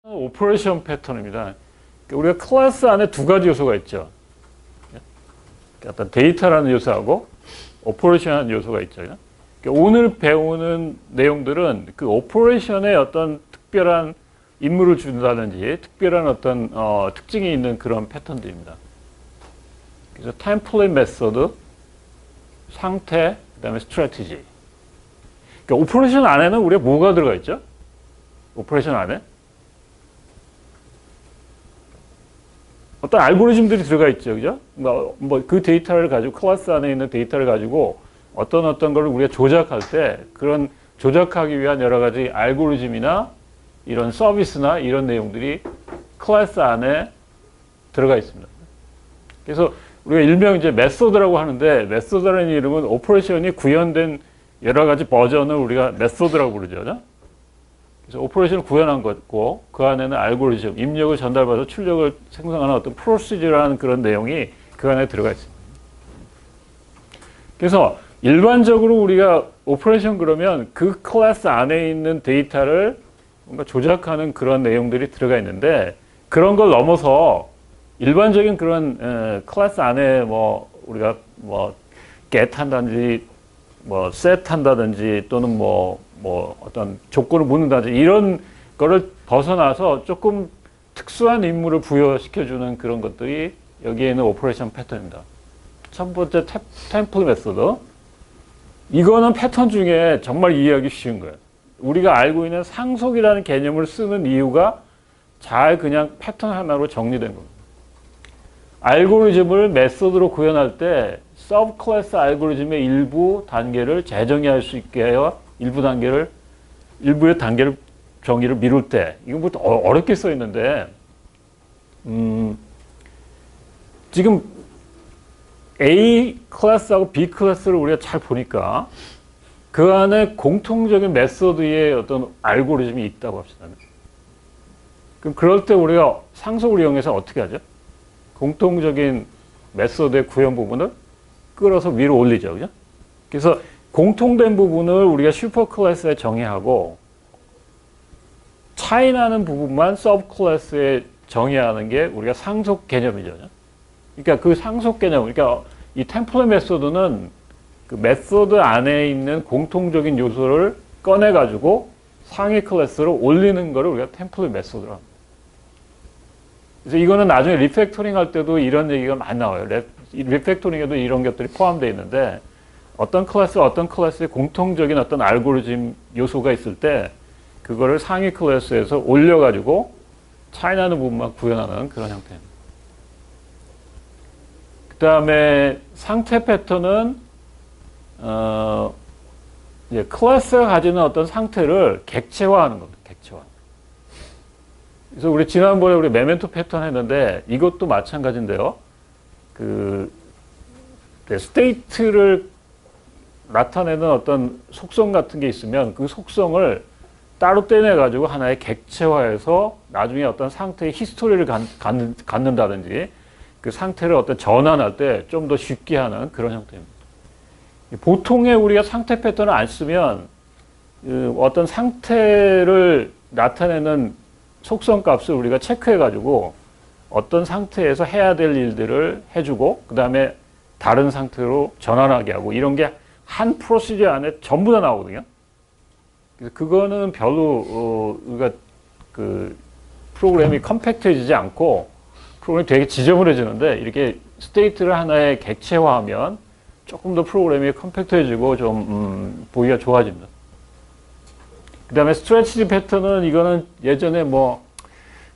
오퍼레이션 패턴입니다. 우리가 클래스 안에 두 가지 요소가 있죠. 어떤 데이터라는 요소하고 오퍼레이션이라는 요소가 있죠. 오늘 배우는 내용들은 그 오퍼레이션에 어떤 특별한 임무를 준다든지 특별한 어떤 특징이 있는 그런 패턴들입니다. 그래서 템플릿 메소드, 상태, 그다음에 스트래티지. 그러니까 오퍼레이션 안에는 우리가 뭐가 들어가 있죠? 오퍼레이션 안에 어떤 알고리즘들이 들어가 있죠, 그죠? 뭐 그 데이터를 가지고 클래스 안에 있는 데이터를 가지고 어떤 걸 우리가 조작할 때 그런 조작하기 위한 여러 가지 알고리즘이나 이런 서비스나 이런 내용들이 클래스 안에 들어가 있습니다. 그래서 우리가 일명 이제 메소드라고 하는데 메소드라는 이름은 오퍼레이션이 구현된 여러 가지 버전을 우리가 메소드라고 부르죠, 그죠? 그래서 오퍼레이션을 구현한 거고 그 안에는 알고리즘, 입력을 전달받아서 출력을 생성하는 어떤 프로시저라는 그런 내용이 그 안에 들어가 있습니다. 그래서 일반적으로 우리가 오퍼레이션 그러면 그 클래스 안에 있는 데이터를 뭔가 조작하는 그런 내용들이 들어가 있는데 그런 걸 넘어서 일반적인 그런 클래스 안에 뭐 우리가 뭐 get 한다든지 뭐 set 한다든지 또는 뭐 어떤 조건을 묻는다든지 이런 거를 벗어나서 조금 특수한 임무를 부여시켜주는 그런 것들이 여기에 있는 오퍼레이션 패턴입니다. 첫 번째 템플릿 메소드. 이거는 패턴 중에 정말 이해하기 쉬운 거예요. 우리가 알고 있는 상속이라는 개념을 쓰는 이유가 잘 그냥 패턴 하나로 정리된 겁니다. 알고리즘을 메소드로 구현할 때 서브 클래스 알고리즘의 일부 단계를 재정의할 수 있게 하여 일부의 단계를 정의를 미룰 때 이건 뭐 어렵게 써 있는데 지금 A 클래스하고 B 클래스를 우리가 잘 보니까 그 안에 공통적인 메소드의 어떤 알고리즘이 있다고 합시다. 그럼 그럴 때 우리가 상속을 이용해서 어떻게 하죠? 공통적인 메소드의 구현 부분을 끌어서 위로 올리죠, 그죠? 그래서 공통된 부분을 우리가 슈퍼 클래스에 정의하고 차이 나는 부분만 서브 클래스에 정의하는 게 우리가 상속 개념이죠. 그러니까 그 상속 개념, 그러니까 이 템플릿 메소드는 그 메소드 안에 있는 공통적인 요소를 꺼내 가지고 상위 클래스로 올리는 거를 우리가 템플릿 메소드라고 합니다. 그래서 이거는 나중에 리팩토링 할 때도 이런 얘기가 많이 나와요. 리팩토링에도 이런 것들이 포함되어 있는데 어떤 클래스의 공통적인 어떤 알고리즘 요소가 있을 때 그거를 상위 클래스에서 올려가지고 차이 나는 부분만 구현하는 그런 형태입니다. 그 다음에 상태 패턴은 이제 클래스가 가지는 어떤 상태를 객체화하는 겁니다. 객체화. 그래서 우리 지난번에 우리 메멘토 패턴 했는데 이것도 마찬가지인데요. 스테이트를 나타내는 어떤 속성 같은 게 있으면 그 속성을 따로 떼내가지고 하나의 객체화해서 나중에 어떤 상태의 히스토리를 갖는다든지 그 상태를 어떤 전환할 때 좀 더 쉽게 하는 그런 형태입니다. 보통의 우리가 상태 패턴을 안 쓰면 어떤 상태를 나타내는 속성 값을 우리가 체크해가지고 어떤 상태에서 해야 될 일들을 해주고 그 다음에 다른 상태로 전환하게 하고 이런 게 한 프로시저 안에 전부 다 나오거든요. 그래서 그거는 별로 우리가 그 프로그램이 컴팩트해지지 않고 프로그램이 되게 지저분해지는데 이렇게 스테이트를 하나의 객체화하면 조금 더 프로그램이 컴팩트해지고 좀 보기가 좋아집니다. 그 다음에 스트레치지 패턴은 이거는 예전에 뭐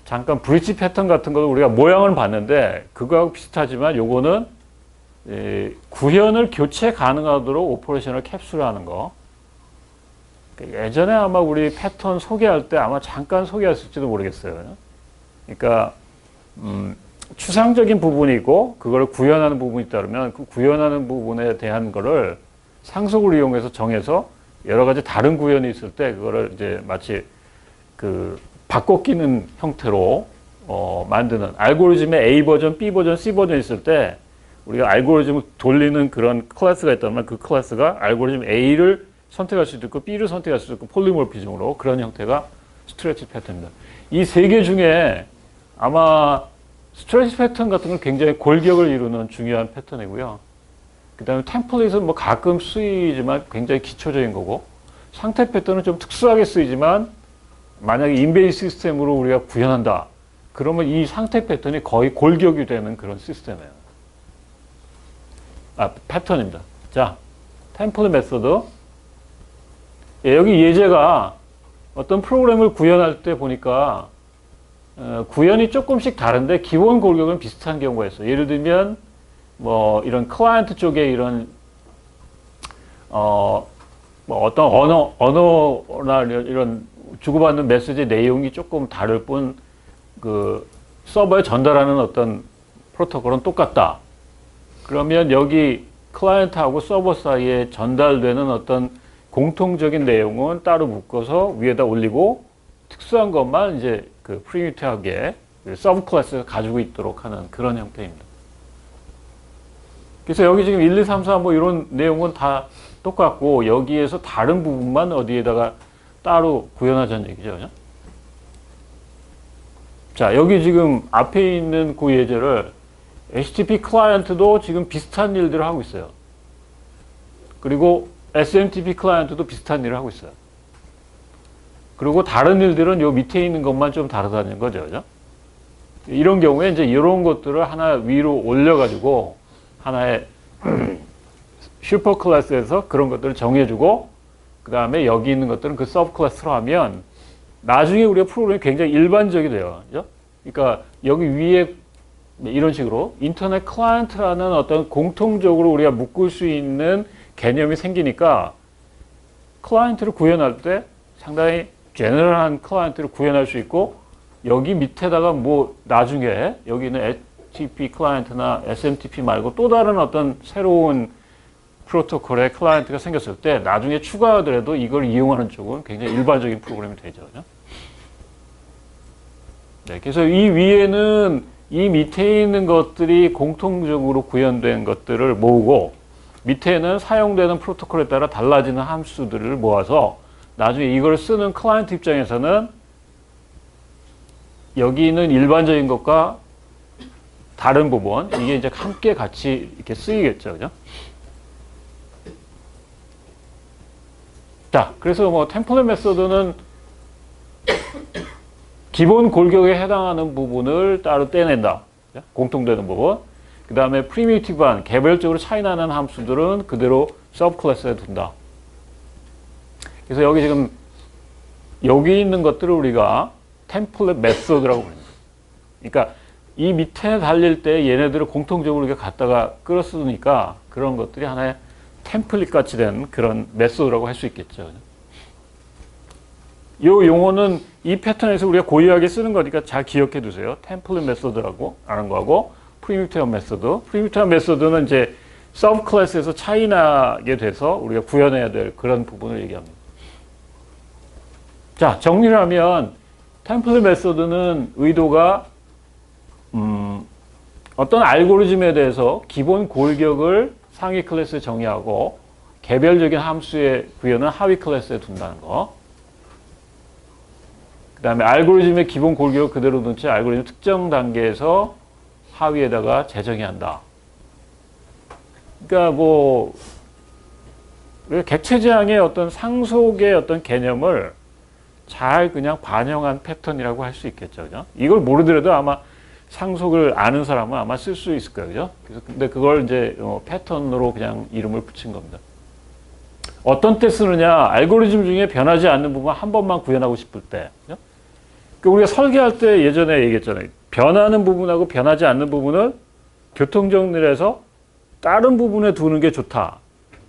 잠깐 브릿지 패턴 같은 거 우리가 모양을 봤는데 그거하고 비슷하지만 요거는 구현을 교체 가능하도록 오퍼레이션을 캡슐하는 거. 예전에 아마 우리 패턴 소개할 때 아마 잠깐 소개했을지도 모르겠어요. 그러니까 추상적인 부분이 있고 그걸 구현하는 부분이 있다면 그 구현하는 부분에 대한 거를 상속을 이용해서 정해서 여러 가지 다른 구현이 있을 때 그거를 이제 마치 그 바꿔 끼는 형태로 만드는 알고리즘의 A 버전, B 버전, C 버전 있을 때 우리가 알고리즘을 돌리는 그런 클래스가 있다면 그 클래스가 알고리즘 A를 선택할 수도 있고 B를 선택할 수도 있고 폴리모피즘으로 그런 형태가 스트레치 패턴입니다. 이 세 개 중에 아마 스트레치 패턴 같은 건 굉장히 골격을 이루는 중요한 패턴이고요. 그 다음에 템플릿은 뭐 가끔 쓰이지만 굉장히 기초적인 거고, 상태 패턴은 좀 특수하게 쓰이지만 만약에 인베이스 시스템으로 우리가 구현한다. 그러면 이 상태 패턴이 거의 골격이 되는 그런 시스템이에요. 패턴입니다. 자, 템플릿 메소드. 예, 여기 예제가 어떤 프로그램을 구현할 때 보니까 구현이 조금씩 다른데 기본 골격은 비슷한 경우가 있어요. 예를 들면 뭐 이런 클라이언트 쪽에 이런 뭐 어떤 언어나 이런 주고받는 메시지 내용이 조금 다를 뿐 그 서버에 전달하는 어떤 프로토콜은 똑같다. 그러면 여기 클라이언트하고 서버 사이에 전달되는 어떤 공통적인 내용은 따로 묶어서 위에다 올리고 특수한 것만 이제 그 프리미티브하게 서브 클래스가 가지고 있도록 하는 그런 형태입니다. 그래서 여기 지금 1, 2, 3, 4 뭐 이런 내용은 다 똑같고 여기에서 다른 부분만 어디에다가 따로 구현하자는 얘기죠. 그죠? 자, 여기 지금 앞에 있는 그 예제를 HTTP 클라이언트도 지금 비슷한 일들을 하고 있어요. 그리고 SMTP 클라이언트도 비슷한 일을 하고 있어요. 그리고 다른 일들은 요 밑에 있는 것만 좀 다르다는 거죠. 그죠? 이런 경우에 이제 이런 것들을 하나 위로 올려가지고 하나의 슈퍼 클래스에서 그런 것들을 정해주고 그 다음에 여기 있는 것들은 그 서브 클래스로 하면 나중에 우리가 프로그램이 굉장히 일반적이 돼요. 그죠? 그러니까 여기 위에 이런 식으로 인터넷 클라이언트라는 어떤 공통적으로 우리가 묶을 수 있는 개념이 생기니까 클라이언트를 구현할 때 상당히 제너럴한 클라이언트를 구현할 수 있고 여기 밑에다가 뭐 나중에 여기는 HTTP 클라이언트나 SMTP 말고 또 다른 어떤 새로운 프로토콜의 클라이언트가 생겼을 때 나중에 추가하더라도 이걸 이용하는 쪽은 굉장히 일반적인 프로그램이 되죠. 네, 그래서 이 위에는 이 밑에 있는 것들이 공통적으로 구현된 것들을 모으고 밑에는 사용되는 프로토콜에 따라 달라지는 함수들을 모아서 나중에 이걸 쓰는 클라이언트 입장에서는 여기 있는 일반적인 것과 다른 부분 이게 이제 함께 같이 이렇게 쓰이겠죠. 그죠? 자, 그래서 뭐 템플릿 메소드는 기본 골격에 해당하는 부분을 따로 떼낸다. 공통되는 부분. 그 다음에 프리미티브한 개별적으로 차이나는 함수들은 그대로 서브 클래스에 둔다. 그래서 여기 지금 여기 있는 것들을 우리가 템플릿 메소드라고 부릅니다. 그러니까 이 밑에 달릴 때 얘네들을 공통적으로 이렇게 갖다가 끌어쓰니까 그런 것들이 하나의 템플릿 같이 된 그런 메소드라고 할 수 있겠죠. 이 용어는 이 패턴에서 우리가 고유하게 쓰는 거니까 잘 기억해 두세요. 템플릿 메소드라고 하는 거하고 프리미티브 메소드. 프리미티브 메소드는 이제 서브 클래스에서 차이나게 돼서 우리가 구현해야 될 그런 부분을 얘기합니다. 자, 정리를 하면 템플릿 메소드는 의도가 어떤 알고리즘에 대해서 기본 골격을 상위 클래스에 정의하고 개별적인 함수의 구현은 하위 클래스에 둔다는 거. 그 다음에 알고리즘의 기본 골격을 그대로 둔 채 알고리즘 특정 단계에서 하위에다가 재정의 한다. 그러니까 뭐 객체지향의 어떤 상속의 어떤 개념을 잘 그냥 반영한 패턴이라고 할 수 있겠죠. 그죠? 이걸 모르더라도 아마 상속을 아는 사람은 아마 쓸 수 있을 거예요. 그죠? 그래서 근데 그걸 이제 패턴으로 그냥 이름을 붙인 겁니다. 어떤 때 쓰느냐? 알고리즘 중에 변하지 않는 부분 한 번만 구현하고 싶을 때. 그죠? 우리가 설계할 때 예전에 얘기했잖아요. 변하는 부분하고 변하지 않는 부분을 교통정리를 다른 부분에 두는 게 좋다.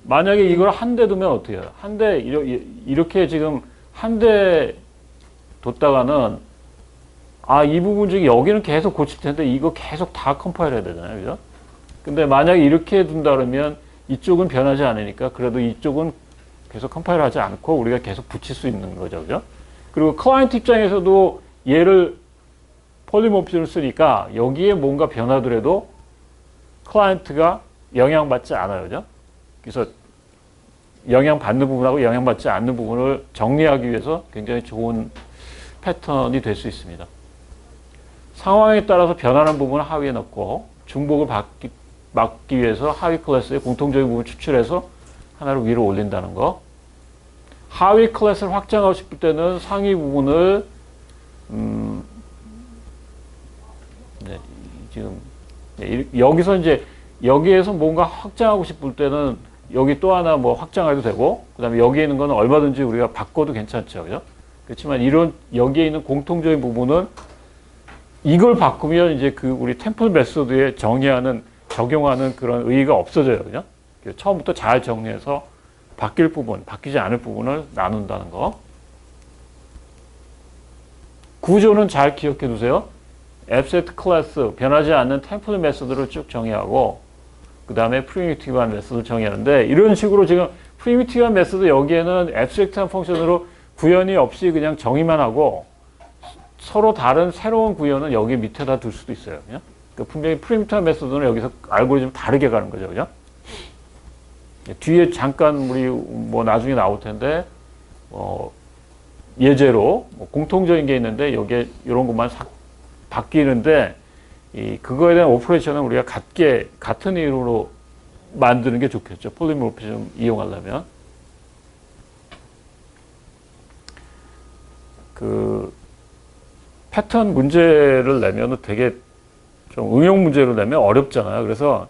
만약에 이걸 한 대 두면 어떻게 해요? 한 대, 이렇게 지금 한 대 뒀다가는 이 부분 중에 여기는 계속 고칠 텐데 이거 계속 다 컴파일 해야 되잖아요. 그죠? 근데 만약에 이렇게 둔다 그러면 이쪽은 변하지 않으니까 그래도 이쪽은 계속 컴파일 하지 않고 우리가 계속 붙일 수 있는 거죠. 그죠? 그리고 클라이언트 입장에서도 얘를 폴리모피즘을 쓰니까 여기에 뭔가 변하더라도 클라이언트가 영향받지 않아요. 그죠? 그래서 영향받는 부분하고 영향받지 않는 부분을 정리하기 위해서 굉장히 좋은 패턴이 될 수 있습니다. 상황에 따라서 변하는 부분을 하위에 넣고 중복을 막기 위해서 하위 클래스의 공통적인 부분을 추출해서 하나를 위로 올린다는 거. 하위 클래스를 확장하고 싶을 때는 상위 부분을 지금 여기서 이제 여기에서 뭔가 확장하고 싶을 때는 여기 또 하나 뭐 확장해도 되고, 그 다음에 여기에 있는 거는 얼마든지 우리가 바꿔도 괜찮죠. 그죠? 그렇지만 이런 여기에 있는 공통적인 부분은 이걸 바꾸면 이제 그 우리 템플 메소드에 적용하는 그런 의의가 없어져요. 그죠? 처음부터 잘 정리해서 바뀔 부분, 바뀌지 않을 부분을 나눈다는 거. 구조는 잘 기억해 두세요. 앱셋 클래스, 변하지 않는 템플 메소드를 쭉 정의하고, 그 다음에 프리미티브한 메소드를 정의하는데, 이런 식으로 지금 프리미티브한 메소드 여기에는 앱스트랙트한 펑션으로 구현이 없이 그냥 정의만 하고, 서로 다른 새로운 구현은 여기 밑에다 둘 수도 있어요. 그냥? 그러니까 분명히 프리미티브한 메소드는 여기서 알고리즘 다르게 가는 거죠. 그죠? 뒤에 잠깐 우리 뭐 나중에 나올 텐데, 예제로 뭐 공통적인 게 있는데, 여기에 이런 것만 바뀌는데, 그거에 대한 오퍼레이션은 우리가 같은 이유로 만드는 게 좋겠죠. 폴리모피즘 이용하려면. 그 패턴 문제를 내면 되게 좀 응용 문제로 내면 어렵잖아요. 그래서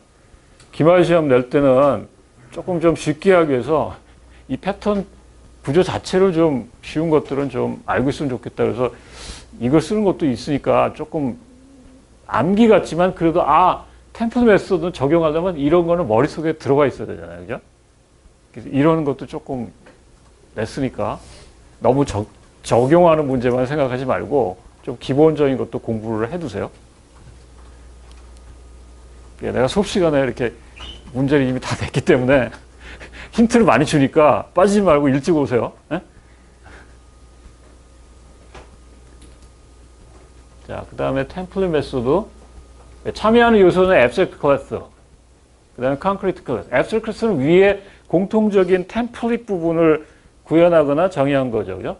기말 시험 낼 때는 조금 좀 쉽게 하기 위해서 이 패턴 구조 자체를 좀 쉬운 것들은 좀 알고 있으면 좋겠다. 그래서 이걸 쓰는 것도 있으니까 조금 암기 같지만 그래도 템플 메소드 적용하려면 이런 거는 머릿속에 들어가 있어야 되잖아요. 그죠? 그래서 이런 것도 조금 냈으니까 너무 적용하는 문제만 생각하지 말고 좀 기본적인 것도 공부를 해두세요. 내가 수업 시간에 이렇게 문제를 이미 다 냈기 때문에 힌트를 많이 주니까 빠지지 말고 일찍 오세요. 네? 자, 그 다음에 템플릿 메소드. 참여하는 요소는 앱스트랙트 클래스. 그 다음에 콘크리트 클래스. 앱스트랙트 클래스는 위에 공통적인 템플릿 부분을 구현하거나 정의한 거죠. 그죠?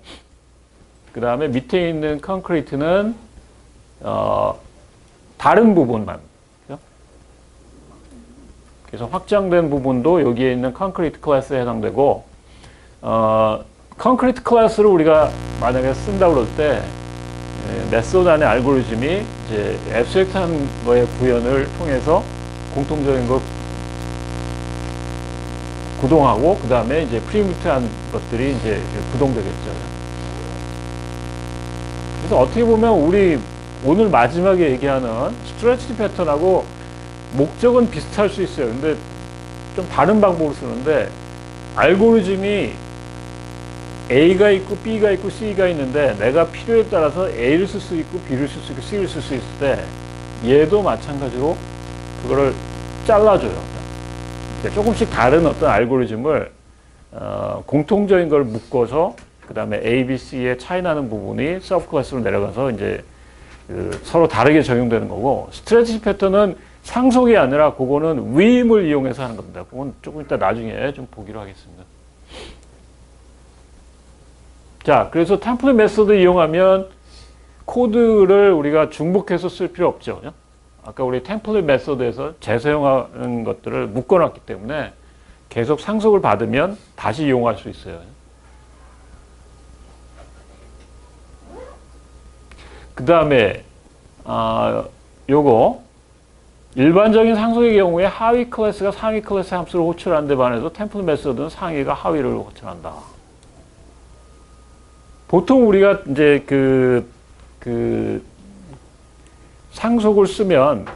그 다음에 밑에 있는 콘크리트는, 다른 부분만. 그죠? 그래서 확장된 부분도 여기에 있는 콘크리트 클래스에 해당되고, 콘크리트 클래스를 우리가 만약에 쓴다고 그럴 때, 메소드 안의 알고리즘이 이제 앱스트랙트한 거의 구현을 통해서 공통적인 거 구동하고, 그 다음에 이제 프리미티브한 것들이 이제 구동되겠죠. 그래서 어떻게 보면 우리 오늘 마지막에 얘기하는 스트레치 패턴하고 목적은 비슷할 수 있어요. 근데 좀 다른 방법으로 쓰는데, 알고리즘이 A가 있고 B가 있고 C가 있는데 내가 필요에 따라서 A를 쓸 수 있고 B를 쓸 수 있고 C를 쓸 수 있을 때 얘도 마찬가지로 그거를 잘라줘요. 조금씩 다른 어떤 알고리즘을 공통적인 걸 묶어서 그 다음에 A, B, C의 차이 나는 부분이 서브 클래스로 내려가서 이제 서로 다르게 적용되는 거고, 스트레치 패턴은 상속이 아니라 그거는 위임을 이용해서 하는 겁니다. 그건 조금 이따 나중에 좀 보기로 하겠습니다. 자, 그래서 템플릿 메소드 이용하면 코드를 우리가 중복해서 쓸 필요 없죠. 아까 우리 템플릿 메소드에서 재사용하는 것들을 묶어놨기 때문에 계속 상속을 받으면 다시 이용할 수 있어요. 그 다음에 요거 일반적인 상속의 경우에 하위 클래스가 상위 클래스 함수를 호출하는 데 반해서 템플릿 메소드는 상위가 하위를 호출한다. 보통 우리가 이제 그 상속을 쓰면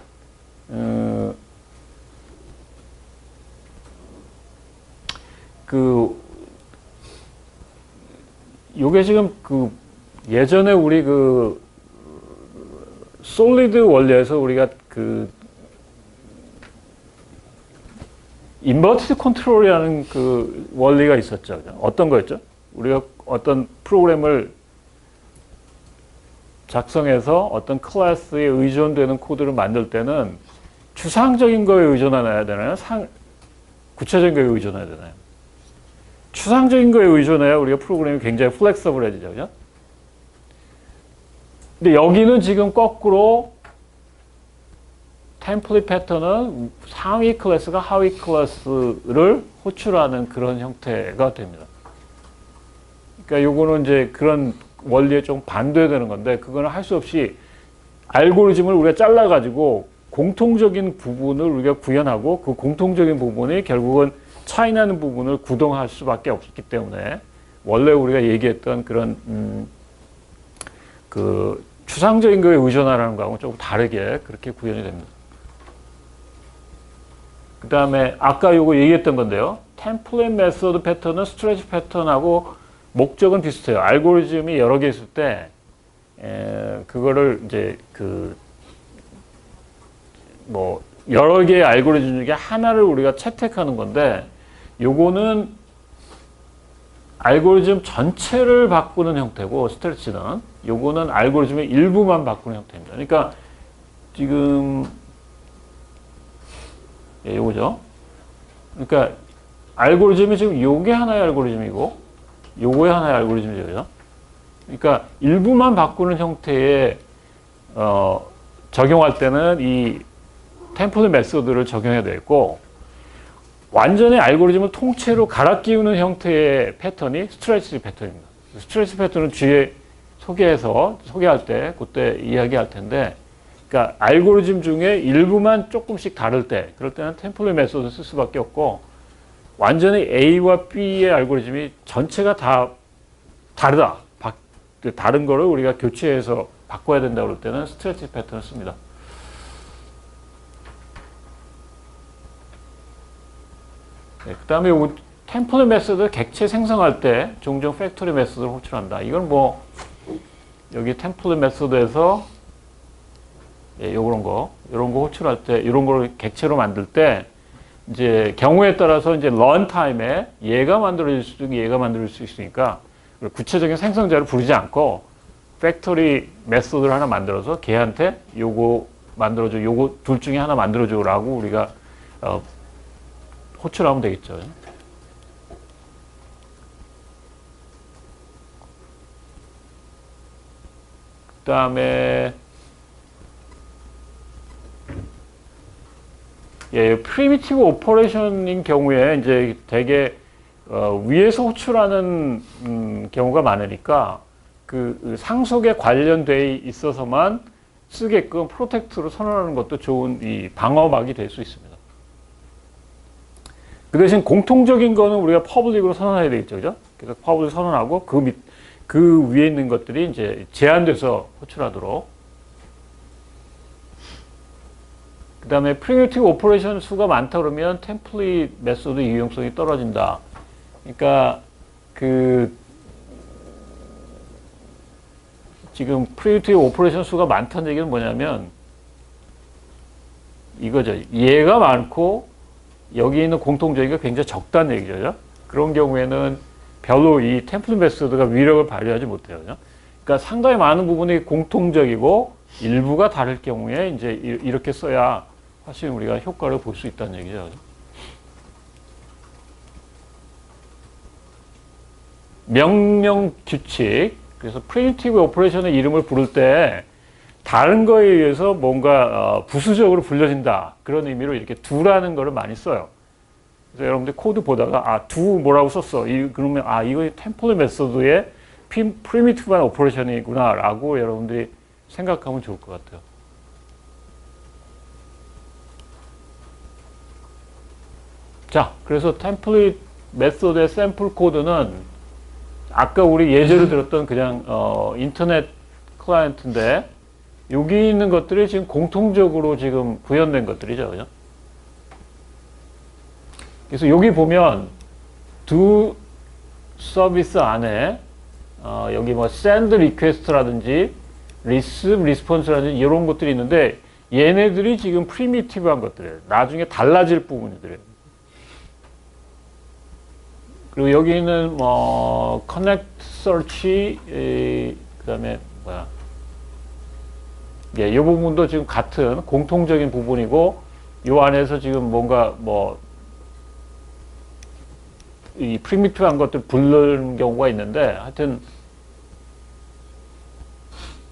요게 지금 예전에 우리 솔리드 원리에서 우리가 인버티드 컨트롤이라는 원리가 있었죠. 어떤 거였죠? 우리가 어떤 프로그램을 작성해서 어떤 클래스에 의존되는 코드를 만들 때는 추상적인 거에 의존해야 되나요? 구체적인 거에 의존해야 되나요? 추상적인 거에 의존해야 우리가 프로그램이 굉장히 플렉서블해지죠. 그죠? 근데 여기는 지금 거꾸로 템플릿 패턴은 상위 클래스가 하위 클래스를 호출하는 그런 형태가 됩니다. 그러니까 요거는 이제 그런 원리에 좀 반대되는 건데, 그거는 할 수 없이 알고리즘을 우리가 잘라가지고 공통적인 부분을 우리가 구현하고 그 공통적인 부분이 결국은 차이나는 부분을 구동할 수밖에 없기 때문에 원래 우리가 얘기했던 그런 그 추상적인 거에 의존하라는 거하고는 조금 다르게 그렇게 구현이 됩니다. 그 다음에 아까 요거 얘기했던 건데요. 템플릿 메소드 패턴은 스트레치 패턴하고 목적은 비슷해요. 알고리즘이 여러 개 있을 때 그거를 이제 뭐 여러 개의 알고리즘 중에 하나를 우리가 채택하는 건데, 요거는 알고리즘 전체를 바꾸는 형태고, 스트레치는 요거는 알고리즘의 일부만 바꾸는 형태입니다. 그러니까 지금 요거죠. 그러니까 알고리즘이 지금 요게 하나의 알고리즘이고 요거에 하나의 알고리즘이죠. 그러니까 일부만 바꾸는 형태의 적용할 때는 이 템플릿 메소드를 적용해야 되고, 완전히 알고리즘을 통째로 갈아 끼우는 형태의 패턴이 스트레치 패턴입니다. 스트레치 패턴은 뒤에 소개할 때 그때 이야기할 텐데, 그러니까 알고리즘 중에 일부만 조금씩 다를 때, 그럴 때는 템플릿 메소드 쓸 수밖에 없고, 완전히 A와 B의 알고리즘이 전체가 다 다르다, 다른 거를 우리가 교체해서 바꿔야 된다 그럴 때는 스트레치 패턴을 씁니다. 네, 그 다음에 템플릿 메소드 객체 생성할 때 종종 팩토리 메소드를 호출한다. 이건 뭐 여기 템플릿 메소드에서 이런 거 호출할 때, 이런 걸 객체로 만들 때 이제 경우에 따라서 이제 런타임에 얘가 만들어질 수도 있고 얘가 만들어질 수 있으니까 구체적인 생성자를 부르지 않고 팩토리 메소드를 하나 만들어서 걔한테 요거 만들어줘, 요거 둘 중에 하나 만들어줘라고 우리가 호출하면 되겠죠. 그 다음에 프리미티브 오퍼레이션인 경우에 이제 되게 위에서 호출하는 경우가 많으니까 그 상속에 관련돼 있어서만 쓰게끔 프로텍트로 선언하는 것도 좋은 이 방어막이 될 수 있습니다. 그 대신 공통적인 거는 우리가 퍼블릭으로 선언해야 되겠죠, 그죠? 그래서 퍼블릭 선언하고 그 위에 있는 것들이 이제 제한돼서 호출하도록. 그 다음에 프리미티브 오퍼레이션 수가 많다 그러면 템플릿 메소드 유용성이 떨어진다. 그러니까 지금 프리미티브 오퍼레이션 수가 많다는 얘기는 뭐냐면 이거죠. 얘가 많고 여기 있는 공통적인 게 굉장히 적다는 얘기죠. 그런 경우에는 별로 이 템플릿 메소드가 위력을 발휘하지 못해요. 그러니까 상당히 많은 부분이 공통적이고 일부가 다를 경우에 이제 이렇게 써야 사실 우리가 효과를 볼 수 있다는 얘기죠. 명령 규칙. 그래서 프리미티브 오퍼레이션의 이름을 부를 때 다른 거에 의해서 뭔가 부수적으로 불려진다. 그런 의미로 이렇게 do라는 거를 많이 써요. 그래서 여러분들 코드 보다가 do 뭐라고 썼어. 그러면 이거 템플릿 메소드의 프리미티브한 오퍼레이션이구나 라고 여러분들이 생각하면 좋을 것 같아요. 자, 그래서 템플릿 메소드의 샘플 코드는 아까 우리 예제로 들었던 그냥 인터넷 클라이언트인데 여기 있는 것들이 지금 공통적으로 지금 구현된 것들이죠, 그죠? 그래서 여기 보면 do 서비스 안에 여기 뭐 send request라든지 receive response라든지 이런 것들이 있는데 얘네들이 지금 프리미티브한 것들이에요. 나중에 달라질 부분들이에요. 그리고 여기는 뭐 connect search 그다음에 뭐야? 이 부분도 지금 같은 공통적인 부분이고 이 안에서 지금 뭔가 뭐 이 프리미티브한 것들 부르는 경우가 있는데 하여튼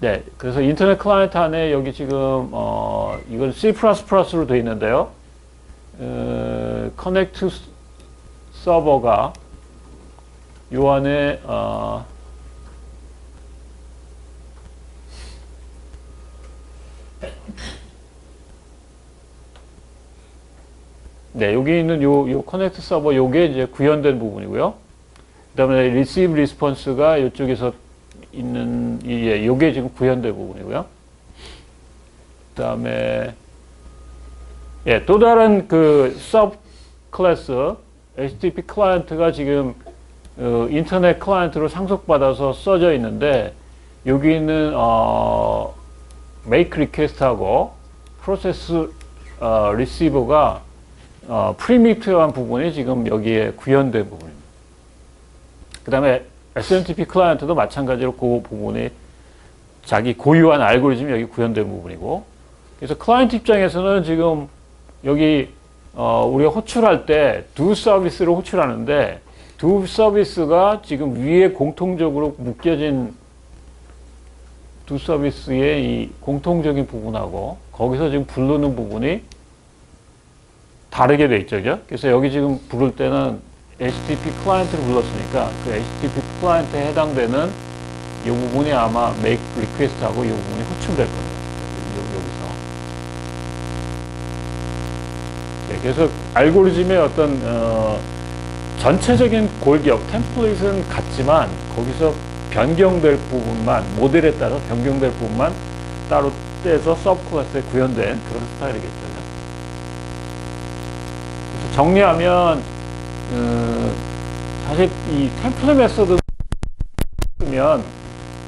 네, 그래서 인터넷 클라이언트 안에 여기 지금 이건 C++로 되어 있는데요. 커넥트 서버가 요 안에 네, 여기 있는 요 커넥트 서버 요게 이제 구현된 부분이고요. 그다음에 receive response가 이쪽에서 있는 요게 지금 구현된 부분이고요. 그다음에 또 다른 그 sub 클래스 HTTP 클라이언트가 지금 인터넷 클라이언트로 상속받아서 써져 있는데 여기 있는 make request하고 process receiver가 프리미티브한 부분이 지금 여기에 구현된 부분입니다. 그 다음에 SMTP 클라이언트도 마찬가지로 그 부분이 자기 고유한 알고리즘이 여기 구현된 부분이고, 그래서 클라이언트 입장에서는 지금 여기 우리가 호출할 때 두 서비스를 호출하는데 두 서비스가 지금 위에 공통적으로 묶여진 두 서비스의 이 공통적인 부분하고 거기서 지금 부르는 부분이 다르게 돼 있죠, 그죠? 그래서 여기 지금 부를 때는 HTTP 클라이언트를 불렀으니까 그 HTTP 클라이언트에 해당되는 이 부분이 아마 make request하고 이 부분이 호출될 겁니다. 여기서. 네, 그래서 알고리즘의 어떤 전체적인 골격, 템플릿은 같지만 거기서 변경될 부분만, 모델에 따라 변경될 부분만 따로 떼서 서브클래스에 구현된 그런 스타일이겠죠. 그래서 정리하면 사실 이 템플릿 메소드면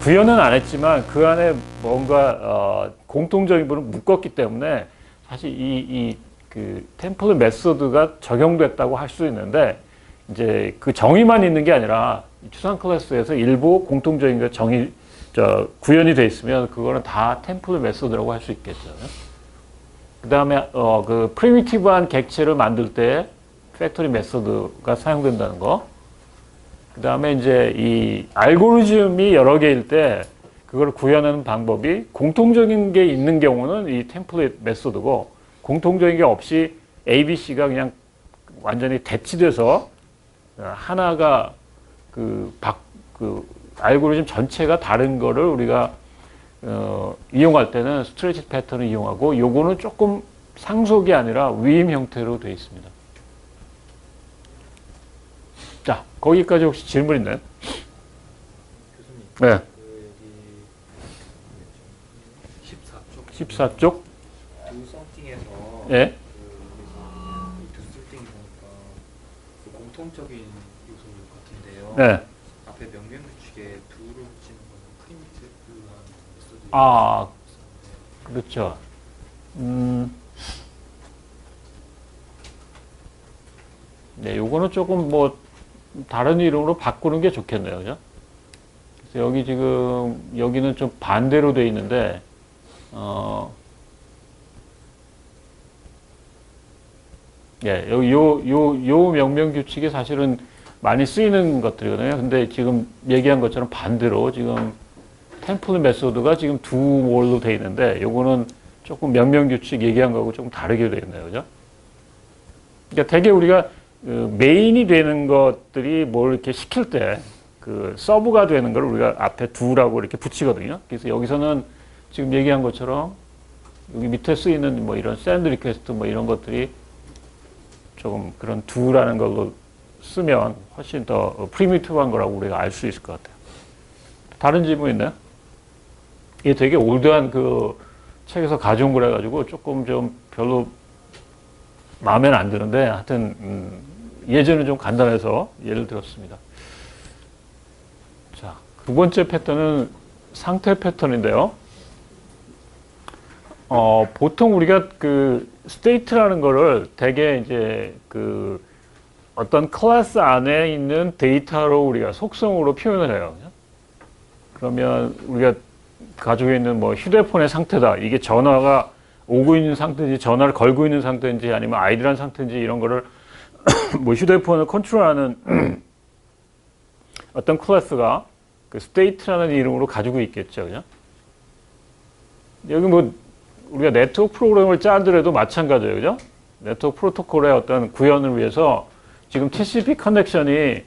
구현은 안 했지만 그 안에 뭔가 공통적인 부분을 묶었기 때문에 사실 그 템플릿 메소드가 적용됐다고 할 수 있는데 이제 그 정의만 있는 게 아니라 추상 클래스에서 일부 공통적인 게 구현이 돼 있으면 그거는 다 템플릿 메소드라고 할 수 있겠죠. 그 다음에 그 프리미티브한 객체를 만들 때 팩토리 메소드가 사용된다는 거. 그 다음에 이제 이 알고리즘이 여러 개일 때 그걸 구현하는 방법이 공통적인 게 있는 경우는 이 템플릿 메소드고, 공통적인 게 없이 ABC가 그냥 완전히 대치돼서 하나가 그 알고리즘 전체가 다른 거를 우리가 이용할 때는 스트레치 패턴을 이용하고, 요거는 조금 상속이 아니라 위임 형태로 되어 있습니다. 자, 거기까지 혹시 질문 있나요? 교수님, 네. 그 여기 14쪽? 두 썸띵에서 예. 두 썸띵 보니까 그 공통적인 요소 같은데요. 네. 앞에 명령 규칙에 두를 붙이는 거는 프리미티브한 메소드. 아, 그렇죠. 네, 요거는 조금 뭐 다른 이름으로 바꾸는 게 좋겠네요, 그죠? 그래서 여기 지금 여기는 좀 반대로 돼 있는데, 예, 요 명령 규칙이 사실은 많이 쓰이는 것들이거든요. 근데 지금 얘기한 것처럼 반대로 지금 템플릿 메소드가 지금 두 월로 돼 있는데, 요거는 조금 명령 규칙 얘기한 거하고 조금 다르게 돼 있네요, 그죠? 그러니까 되게 우리가 메인이 되는 것들이 뭘 이렇게 시킬 때 그 서브가 되는 걸 우리가 앞에 두라고 이렇게 붙이거든요. 그래서 여기서는 지금 얘기한 것처럼 여기 밑에 쓰이는 뭐 이런 샌드 리퀘스트 뭐 이런 것들이 조금 그런 두라는 걸로 쓰면 훨씬 더 프리미티브한 거라고 우리가 알 수 있을 것 같아요. 다른 질문 있나요? 이게 되게 올드한 그 책에서 가져온 거라 가지고 조금 좀 별로 마음에는 안 드는데 하여튼 예전에 좀 간단해서 예를 들었습니다. 자, 두 번째 패턴은 상태 패턴인데요. 보통 우리가 그 state라는 거를 되게 이제 그 어떤 클래스 안에 있는 데이터로 우리가 속성으로 표현을 해요. 그러면 우리가 가지고 있는 뭐 휴대폰의 상태다. 이게 전화가 오고 있는 상태인지 전화를 걸고 있는 상태인지 아니면 아이들한 상태인지 이런 거를 뭐 휴대폰을 컨트롤하는 어떤 클래스가 그 state라는 이름으로 가지고 있겠죠. 그죠? 여기 뭐 우리가 네트워크 프로그램을 짜더라도 마찬가지예요. 그죠? 네트워크 프로토콜의 어떤 구현을 위해서 지금 TCP 커넥션이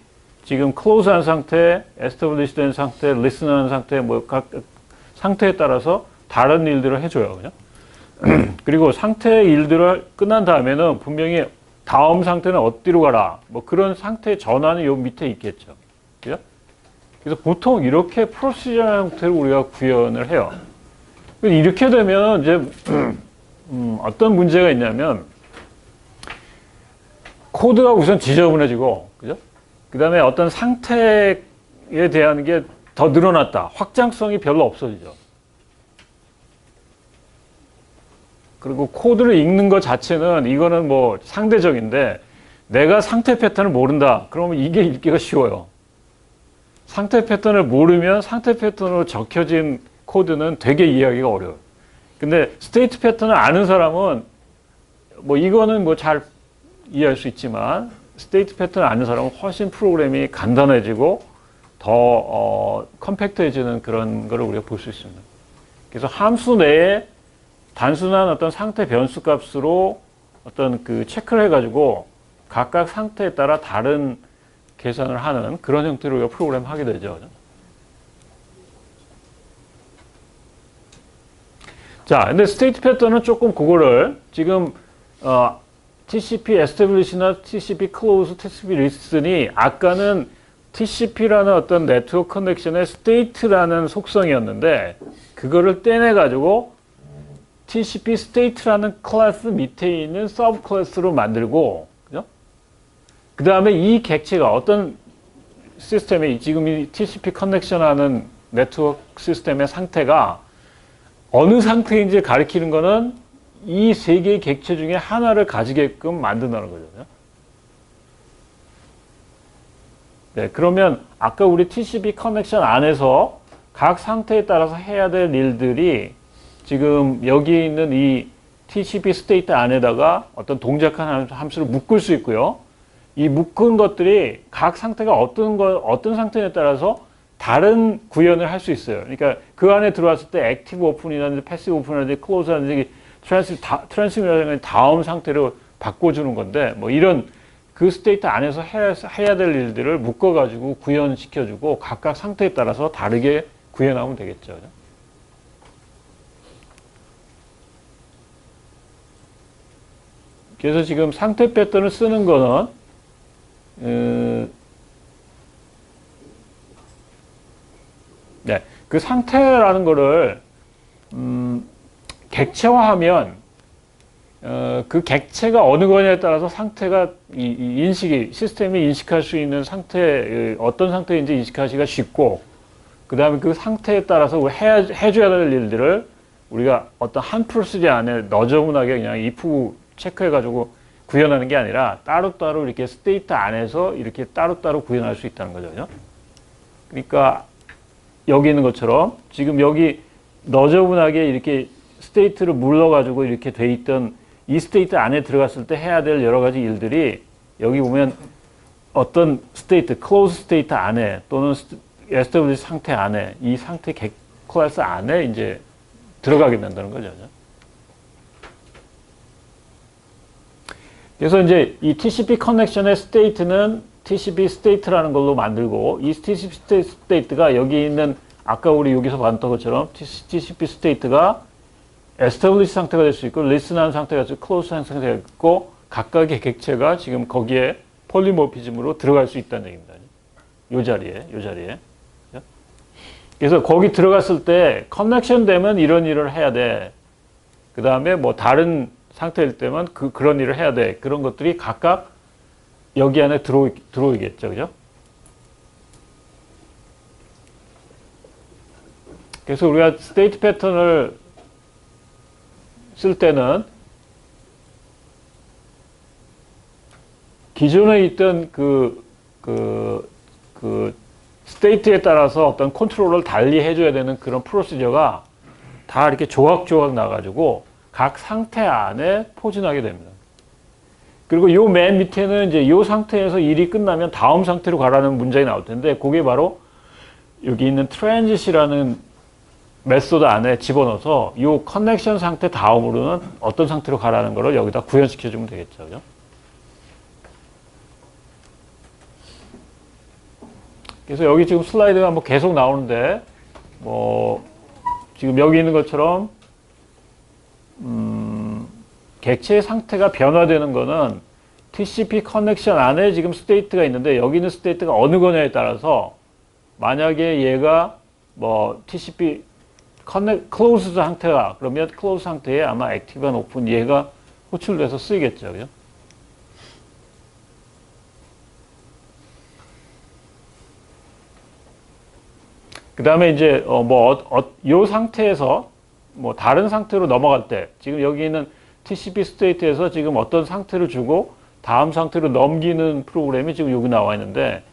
지금 클로즈한 상태, 에스터블리시 된 상태, 리슨한 상태, 뭐 각 상태에 따라서 다른 일들을 해줘요. 그죠? 그리고 상태의 일들을 끝난 다음에는 분명히 다음 상태는 어디로 가라. 뭐 그런 상태의 전환이 요 밑에 있겠죠. 그죠? 그래서 보통 이렇게 프로시저 형태로 우리가 구현을 해요. 이렇게 되면 이제 어떤 문제가 있냐면 코드가 우선 지저분해지고, 그죠? 그 다음에 어떤 상태에 대한 게 더 늘어났다. 확장성이 별로 없어지죠. 그리고 코드를 읽는 것 자체는 이거는 뭐 상대적인데 내가 상태 패턴을 모른다. 그러면 이게 읽기가 쉬워요. 상태 패턴을 모르면 상태 패턴으로 적혀진 코드는 되게 이해하기가 어려워요. 근데 스테이트 패턴을 아는 사람은 뭐 이거는 뭐 잘 이해할 수 있지만 스테이트 패턴을 아는 사람은 훨씬 프로그램이 간단해지고 더 컴팩트해지는 그런 거를 우리가 볼 수 있습니다. 그래서 함수 내에 단순한 어떤 상태 변수 값으로 어떤 그 체크를 해가지고 각각 상태에 따라 다른 계산을 하는 그런 형태로 우리가 프로그램 하게 되죠. 자, 근데 스테이트 패턴은 조금 그거를 지금 TCP establish나 TCP close, TCP listen이 아까는 TCP라는 어떤 네트워크 커넥션의 state라는 속성이었는데 그거를 떼내가지고 TCP state라는 클래스 밑에 있는 서브 클래스로 만들고, 그죠? 그 다음에 이 객체가 어떤 시스템에 지금 이 TCP 커넥션하는 네트워크 시스템의 상태가 어느 상태인지 가리키는 거는 이 세 개의 객체 중에 하나를 가지게끔 만든다는 거죠. 네, 그러면 아까 우리 TCP 커넥션 안에서 각 상태에 따라서 해야 될 일들이 지금 여기 있는 이 TCP 스테이트 안에다가 어떤 동작한 함수를 묶을 수 있고요. 이 묶은 것들이 각 상태가 어떤 상태에 따라서 다른 구현을 할 수 있어요. 그러니까 그 안에 들어왔을 때 액티브 오픈이라든지 패시브 오픈이라든지 클로즈라든지 트랜스미라든지 다음 상태로 바꿔주는 건데 뭐 이런 그 스테이트 안에서 해야 될 일들을 묶어가지고 구현시켜주고 각각 상태에 따라서 다르게 구현하면 되겠죠. 그래서 지금 상태 패턴을 쓰는 거는 네, 그 상태라는 거를 객체화하면 그 객체가 어느 거냐에 따라서 상태가 인식이 시스템이 인식할 수 있는 상태 어떤 상태인지 인식하기가 쉽고 그 다음에 그 상태에 따라서 해줘야 될 일들을 우리가 어떤 한 프로시저 안에 너저분하게 그냥 if 체크해가지고 구현하는 게 아니라 따로따로 이렇게 스테이트 안에서 이렇게 따로따로 구현할 수 있다는 거죠. 그러니까 여기 있는 것처럼 지금 여기 너저분하게 이렇게 스테이트를 물러가지고 이렇게 돼 있던 이 스테이트 안에 들어갔을 때 해야 될 여러 가지 일들이 여기 보면 어떤 스테이트, 클로즈 스테이트 안에 또는 에스터블리시 상태 안에 이 상태 클래스 안에 이제 들어가게 된다는 거죠. 그래서 이제 이 TCP 커넥션의 스테이트는 TCP 스테이트라는 걸로 만들고 이 TCP 스테이트가 여기 있는 아까 우리 여기서 봤던 것처럼 TCP 스테이트가 에스터블리시 상태가 될 수 있고 리슨한 상태가 될 수 있고 클로즈한 상태가 있고 각각의 객체가 지금 거기에 폴리모피즘으로 들어갈 수 있다는 얘기입니다. 요 자리에. 그래서 거기 들어갔을 때 커넥션 되면 이런 일을 해야 돼. 그 다음에 뭐 다른 상태일 때면 그런 일을 해야 돼. 그런 것들이 각각 여기 안에 들어오겠죠. 그죠? 그래서 우리가 스테이트 패턴을 쓸 때는 기존에 있던 그 스테이트에 따라서 어떤 컨트롤을 달리 해줘야 되는 그런 프로시저가 다 이렇게 조각조각 나가지고 각 상태 안에 포진하게 됩니다. 그리고 요 맨 밑에는 이제 요 상태에서 일이 끝나면 다음 상태로 가라는 문장이 나올 텐데 그게 바로 여기 있는 트랜짓이라는 메소드 안에 집어넣어서 이 커넥션 상태 다음으로는 어떤 상태로 가라는 거를 여기다 구현시켜 주면 되겠죠. 그죠? 그래서 여기 지금 슬라이드가 뭐 계속 나오는데 뭐 지금 여기 있는 것처럼 객체의 상태가 변화되는 거는 TCP 커넥션 안에 지금 스테이트가 있는데 여기 있는 스테이트가 어느 거냐에 따라서 만약에 얘가 뭐 TCP 클로즈 상태가 그러면 클로즈 상태에 아마 액티브한 오픈 얘가 호출돼서 쓰이겠죠. 그죠? 그 다음에 이제 이 상태에서 뭐 다른 상태로 넘어갈 때 지금 여기 있는 TCP 스테이트에서 지금 어떤 상태를 주고 다음 상태로 넘기는 프로그램이 지금 여기 나와 있는데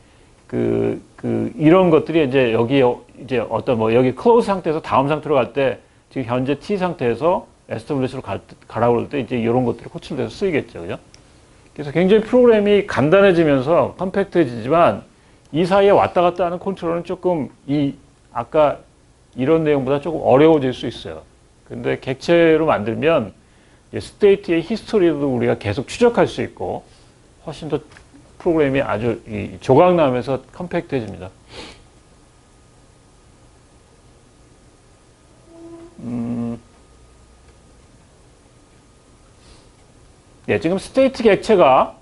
이런 것들이 이제 여기 이제 어떤 뭐 여기 클로즈 상태에서 다음 상태로 갈 때 지금 현재 T 상태에서 SWS로 가라고 그럴 때 이제 이런 것들이 호출돼서 쓰이겠죠. 그죠? 그래서 굉장히 프로그램이 간단해지면서 컴팩트해지지만 이 사이에 왔다 갔다 하는 컨트롤은 조금 아까 이런 내용보다 조금 어려워질 수 있어요. 근데 객체로 만들면 스테이트의 히스토리도 우리가 계속 추적할 수 있고 훨씬 더 프로그램이 아주 조각나면서 컴팩트해집니다. 예, 지금 스테이트 객체가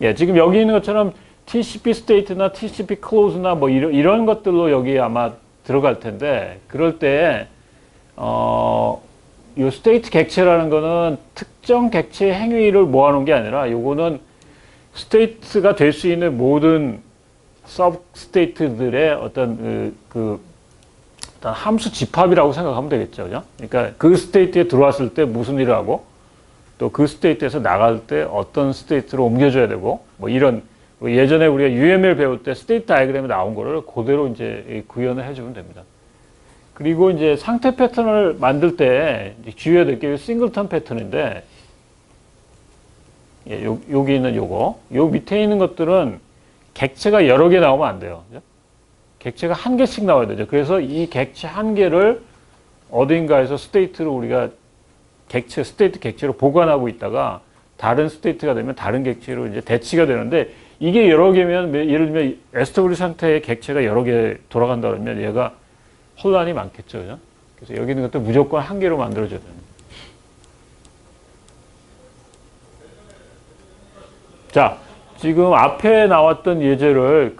예, 지금 여기 있는 것처럼 TCP 스테이트나 TCP 클로즈나 뭐 이런 것들로 여기 아마 들어갈 텐데 그럴 때 이 스테이트 객체라는 거는 특정 객체 행위를 모아놓은 게 아니라 요거는 스테이트가 될 수 있는 모든 서브 스테이트들의 어떤 어떤 함수 집합이라고 생각하면 되겠죠. 그죠? 그러니까 그 스테이트에 들어왔을 때 무슨 일을 하고 또 그 스테이트에서 나갈 때 어떤 스테이트로 옮겨줘야 되고 뭐 이런 예전에 우리가 UML 배울 때 스테이트 다이그램이 나온 거를 그대로 이제 구현을 해주면 됩니다. 그리고 이제 상태 패턴을 만들 때 주의해야 될 게 싱글턴 패턴인데 예, 여기 있는 요거 요 밑에 있는 것들은 객체가 여러 개 나오면 안 돼요. 그죠? 객체가 한 개씩 나와야 되죠. 그래서 이 객체 한 개를 어딘가에서 스테이트로 우리가 스테이트 객체로 보관하고 있다가 다른 스테이트가 되면 다른 객체로 이제 대치가 되는데 이게 여러 개면 예를 들면 SW 상태의 객체가 여러 개 돌아간다 그러면 얘가 혼란이 많겠죠. 그죠? 그래서 여기 있는 것도 무조건 한 개로 만들어줘야 됩니다. 자, 지금 앞에 나왔던 예제를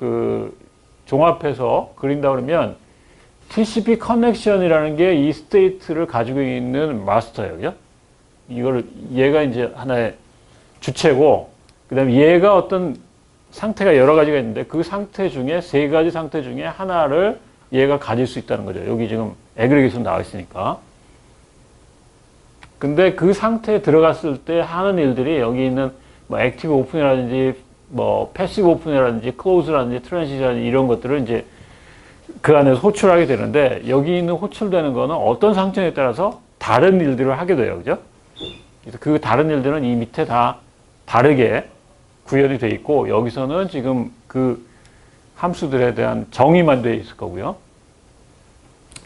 종합해서 그린다 그러면 TCP 커넥션이라는 게 이 스테이트를 가지고 있는 마스터예요. 그죠? 얘가 이제 하나의 주체고, 그 다음에 얘가 어떤 상태가 여러 가지가 있는데 그 상태 중에 세 가지 상태 중에 하나를 얘가 가질 수 있다는 거죠. 여기 지금 애그리게이션 나와 있으니까. 근데 그 상태에 들어갔을 때 하는 일들이 여기 있는 뭐 액티브 오픈이라든지 뭐 패시브 오픈이라든지 클로즈라든지 트랜시션이라든지 이런 것들을 이제 그 안에서 호출하게 되는데 여기 있는 호출되는 거는 어떤 상태에 따라서 다른 일들을 하게 돼요. 그죠? 그래서 그 다른 일들은 이 밑에 다 다르게 구현이 돼 있고 여기서는 지금 그 함수들에 대한 정의만 돼 있을 거고요.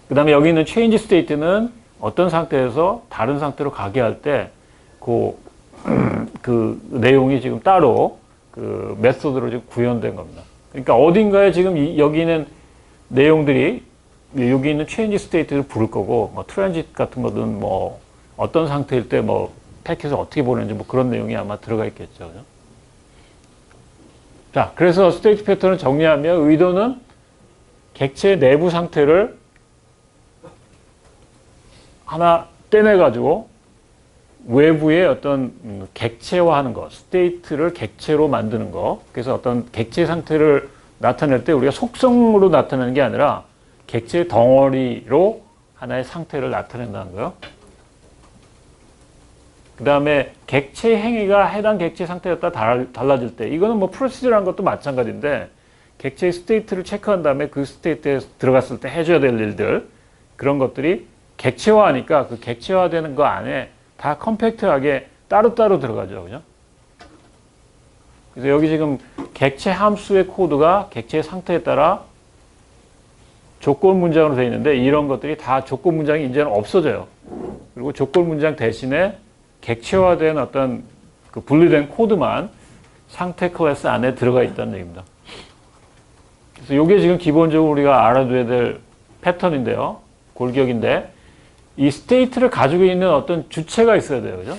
그 다음에 여기 있는 change state는 어떤 상태에서 다른 상태로 가게 할 때 그 내용이 지금 따로 그 메소드로 지금 구현된 겁니다. 그러니까 어딘가에 지금 여기 있는 내용들이 여기 있는 change state를 부를 거고 뭐 transit 같은 거든 뭐 어떤 상태일 때 뭐 패킷을 어떻게 보내는지 뭐 그런 내용이 아마 들어가 있겠죠. 그죠? 자, 그래서 스테이트 패턴을 정리하면 의도는 객체의 내부 상태를 하나 떼내가지고 외부의 어떤 객체화하는 거, 스테이트를 객체로 만드는 거. 그래서 어떤 객체 상태를 나타낼 때 우리가 속성으로 나타내는 게 아니라 객체 덩어리로 하나의 상태를 나타낸다는 거예요. 그 다음에 객체 행위가 해당 객체 상태에 따라 달라질 때 이거는 뭐 프로시저라는 것도 마찬가지인데 객체의 스테이트를 체크한 다음에 그 스테이트에 들어갔을 때 해줘야 될 일들 그런 것들이 객체화하니까 그 객체화되는 거 안에 다 컴팩트하게 따로따로 들어가죠. 그죠? 그래서 여기 지금 객체 함수의 코드가 객체의 상태에 따라 조건 문장으로 되어 있는데 이런 것들이 다 조건 문장이 이제는 없어져요. 그리고 조건 문장 대신에 객체화된 어떤 그 분리된 코드만 상태 클래스 안에 들어가 있다는 얘기입니다. 그래서 이게 지금 기본적으로 우리가 알아둬야 될 패턴인데요. 골격인데 이 스테이트를 가지고 있는 어떤 주체가 있어야 돼요. 그죠?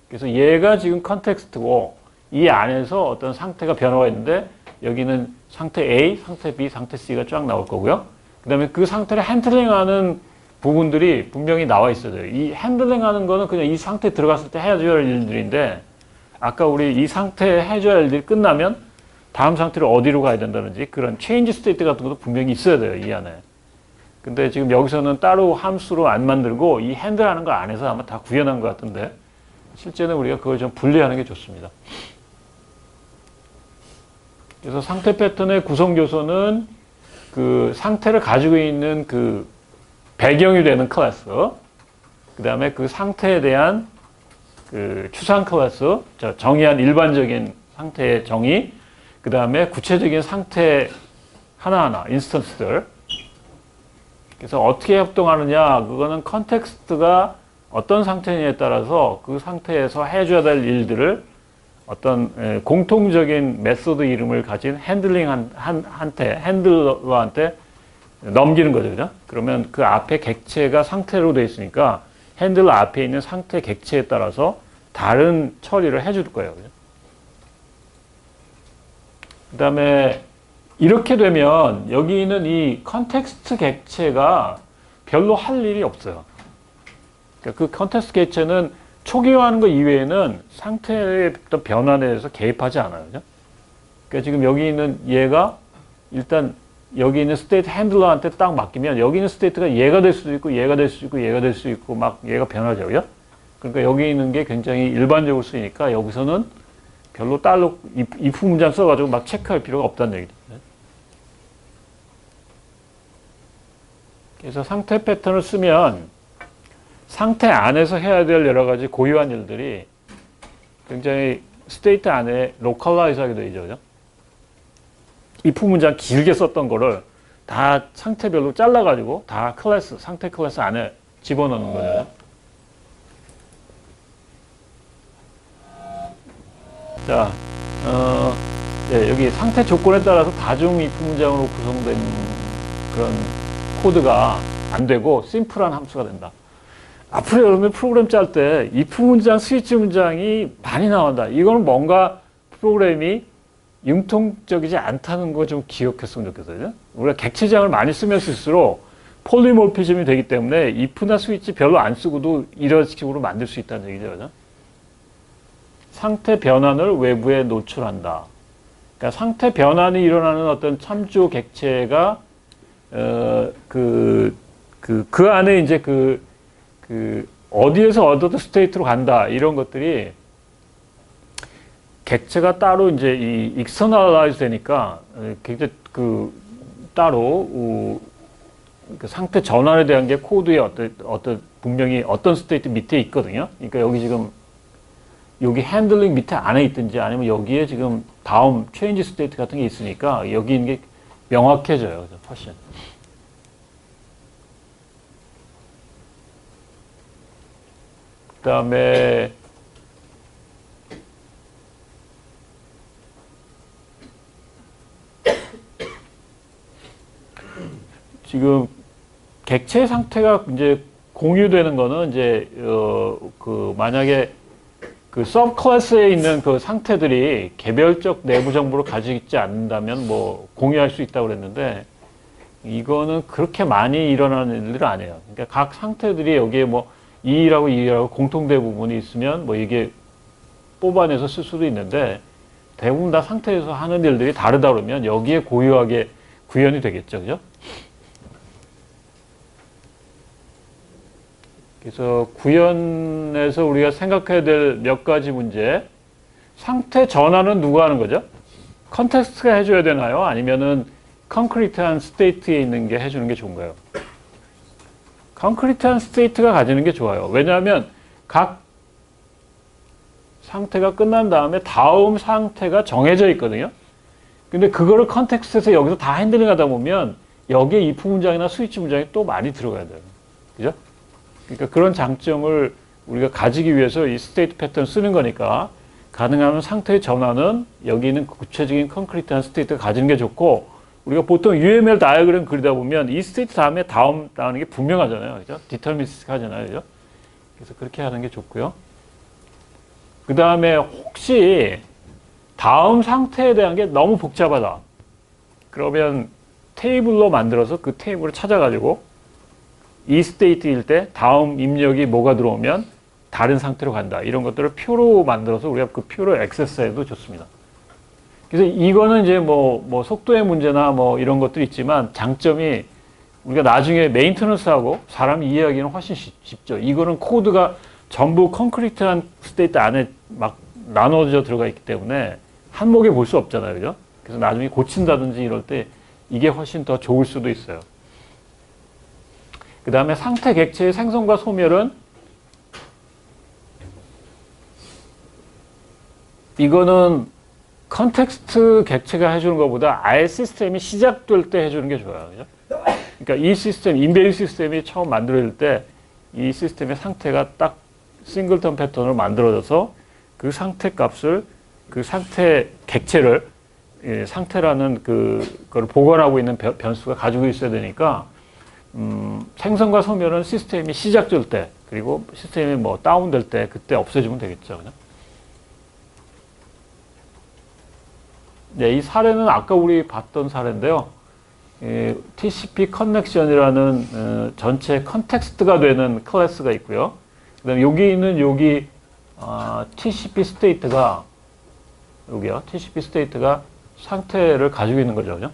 그래서 얘가 지금 컨텍스트고 이 안에서 어떤 상태가 변화가 있는데 여기는 상태 A, 상태 B, 상태 C가 쫙 나올 거고요. 그 다음에 그 상태를 핸들링하는 부분들이 분명히 나와 있어야 돼요. 이 핸들링하는 거는 그냥 이 상태에 들어갔을 때 해줘야 할 일들인데 아까 우리 이 상태에 해줘야 할 일들이 끝나면 다음 상태로 어디로 가야 된다든지 그런 체인지 스테이트 같은 것도 분명히 있어야 돼요. 이 안에. 근데 지금 여기서는 따로 함수로 안 만들고 이 핸들하는 거 안에서 아마 다 구현한 것 같은데 실제는 우리가 그걸 좀 분리하는 게 좋습니다. 그래서 상태 패턴의 구성 요소는 그 상태를 가지고 있는 그 배경이 되는 클래스, 그 다음에 그 상태에 대한 그 추상 클래스, 정의한 일반적인 상태의 정의, 그 다음에 구체적인 상태 하나하나, 인스턴스들. 그래서 어떻게 협동하느냐, 그거는 컨텍스트가 어떤 상태냐에 따라서 그 상태에서 해줘야 될 일들을 어떤 공통적인 메소드 이름을 가진 핸들러한테 넘기는 거죠. 그죠? 그러면 그 앞에 객체가 상태로 되어 있으니까 핸들러 앞에 있는 상태 객체에 따라서 다른 처리를 해줄 거예요. 그죠? 그 다음에 이렇게 되면 여기 있는 이 컨텍스트 객체가 별로 할 일이 없어요. 그러니까 그 컨텍스트 객체는 초기화하는 것 이외에는 상태의 어떤 변화에 대해서 개입하지 않아요. 그죠? 그러니까 지금 여기 있는 얘가 일단 여기 있는 스테이트 핸들러한테 딱 맡기면 여기 있는 스테이트가 얘가 될 수도 있고 얘가 될 수도 있고 얘가 될 수 있고 막 얘가 변하죠. 그죠? 그러니까 여기 있는 게 굉장히 일반적으로 쓰이니까 여기서는 별로 따로 if 문장 써가지고 막 체크할 필요가 없다는 얘기죠. 그래서 상태 패턴을 쓰면 상태 안에서 해야 될 여러 가지 고유한 일들이 굉장히 스테이트 안에 로컬라이즈 하게 되죠. 그죠? if 문장 길게 썼던 거를 다 상태별로 잘라가지고 다 클래스, 상태 클래스 안에 집어넣는 거죠. 자, 여기 상태 조건에 따라서 다중 if 문장으로 구성된 그런 코드가 안 되고 심플한 함수가 된다. 앞으로 여러분들 프로그램 짤 때 if 문장, 스위치 문장이 많이 나온다. 이거는 뭔가 프로그램이 융통적이지 않다는 거 좀 기억했으면 좋겠어요. 우리가 객체장을 많이 쓰면 쓸수록 폴리모피즘이 되기 때문에 if나 스위치 별로 안 쓰고도 이런 식으로 만들 수 있다는 얘기죠. 그죠? 상태 변환을 외부에 노출한다. 그러니까 상태 변환이 일어나는 어떤 참조 객체가 그 안에 이제 어디에서 어떤 스테이트로 간다 이런 것들이 객체가 따로 이제 이 익스터널라이즈 되니까 굉장히 따로 그 상태 전환에 대한 게 코드에 어떤 분명히 어떤 스테이트 밑에 있거든요. 그러니까 여기 지금 여기 핸들링 밑에 안에 있든지 아니면 여기에 지금 다음 체인지 스테이트 같은 게 있으니까 여기 있는 게 명확해져요. 훨씬. 그 다음에 지금 객체 상태가 이제 공유되는 거는 이제 만약에 그 서브 클래스에 있는 그 상태들이 개별적 내부 정보를 가지고 있지 않는다면 뭐 공유할 수 있다고 그랬는데 이거는 그렇게 많이 일어나는 일들은 아니에요. 그러니까 각 상태들이 여기에 뭐 E라고 E라고 공통된 부분이 있으면 뭐 이게 뽑아내서 쓸 수도 있는데 대부분 다 상태에서 하는 일들이 다르다 그러면 여기에 고유하게 구현이 되겠죠. 그죠? 그래서 구현에서 우리가 생각해야 될 몇 가지 문제. 상태 전환은 누가 하는 거죠? 컨텍스트가 해줘야 되나요? 아니면은 컨크리트한 스테이트에 있는 게 해주는 게 좋은가요? 컨크리트한 스테이트가 가지는 게 좋아요. 왜냐하면 각 상태가 끝난 다음에 다음 상태가 정해져 있거든요. 근데 그거를 컨텍스트에서 여기서 다 핸들링 하다 보면 여기에 if 문장이나 스위치 문장이 또 많이 들어가야 돼요. 그죠? 그러니까 그런 장점을 우리가 가지기 위해서 이 스테이트 패턴 쓰는 거니까 가능하면 상태의 전환은 여기 있는 구체적인 컨크리트한 스테이트가 가지는 게 좋고, 우리가 보통 UML 다이어그램 그리다 보면 이 스테이트 다음에 다음 나오는 게 분명하잖아요. 그죠? 디터미니스틱 하잖아요. 그죠? 그래서 그렇게 하는 게 좋고요. 그 다음에 혹시 다음 상태에 대한 게 너무 복잡하다. 그러면 테이블로 만들어서 그 테이블을 찾아가지고 이 스테이트일 때 다음 입력이 뭐가 들어오면 다른 상태로 간다. 이런 것들을 표로 만들어서 우리가 그 표를 액세스해도 좋습니다. 그래서 이거는 이제 뭐 속도의 문제나 뭐 이런 것들이 있지만 장점이 우리가 나중에 메인테너스하고 사람 이해하기는 훨씬 쉽죠. 이거는 코드가 전부 컨크리트한 스테이트 안에 막 나눠져 들어가 있기 때문에 한목에 볼 수 없잖아요. 그죠? 그래서 나중에 고친다든지 이럴 때 이게 훨씬 더 좋을 수도 있어요. 그 다음에 상태 객체의 생성과 소멸은 이거는 컨텍스트 객체가 해주는 것보다 아예 시스템이 시작될 때 해주는 게 좋아요. 그죠? 그러니까 이 시스템, 인베이드 시스템이 처음 만들어질 때 이 시스템의 상태가 딱 싱글턴 패턴으로 만들어져서 그 상태 값을, 그 상태 객체를, 상태라는 그걸 보관하고 있는 변수가 가지고 있어야 되니까, 생성과 소멸은 시스템이 시작될 때, 그리고 시스템이 뭐 다운될 때, 그때 없애주면 되겠죠. 그죠? 네, 이 사례는 아까 우리 봤던 사례인데요. TCP 커넥션이라는 전체 컨텍스트가 되는 클래스가 있고요. 그다음에 여기 있는 TCP 스테이트가 여기요. TCP 스테이트가 상태를 가지고 있는 거죠. 그죠?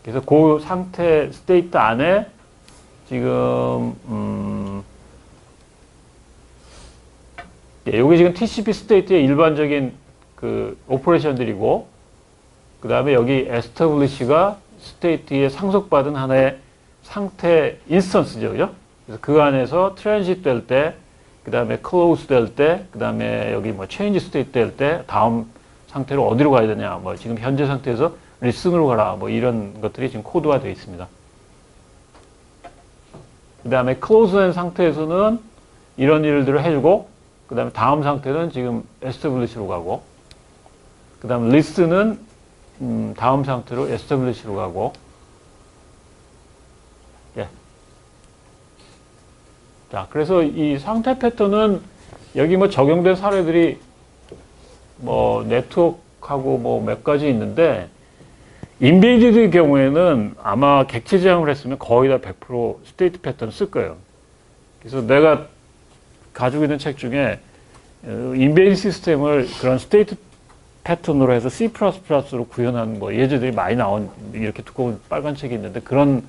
그래서 그 상태 스테이트 안에 지금 여기 지금 TCP 스테이트의 일반적인 그 오퍼레이션들이고, 그 다음에 여기 establish가 스테이트에 상속받은 하나의 상태 인스턴스죠. 그죠? 그래서 그 안에서 트랜짓 될 때, 그 다음에 close 될 때, 그 다음에 여기 뭐 change state 될 때, 다음 상태로 어디로 가야 되냐, 뭐 지금 현재 상태에서 listen으로 가라, 뭐 이런 것들이 지금 코드화 되어 있습니다. 그 다음에 close 된 상태에서는 이런 일들을 해주고, 그 다음에 다음 상태는 지금 establish로 가고, 그 다음 listen은 다음 상태로 establish로 가고, 예. 자, 그래서 이 상태 패턴은 여기 뭐 적용된 사례들이 뭐 네트워크하고 뭐 몇 가지 있는데, 인베이디드의 경우에는 아마 객체 지향을 했으면 거의 다 100% 스테이트 패턴을 쓸 거예요. 그래서 내가 가지고 있는 책 중에 인베이드 시스템을 그런 스테이트 패턴으로 해서 C++로 구현한 뭐 예제들이 많이 나온 이렇게 두꺼운 빨간 책이 있는데, 그런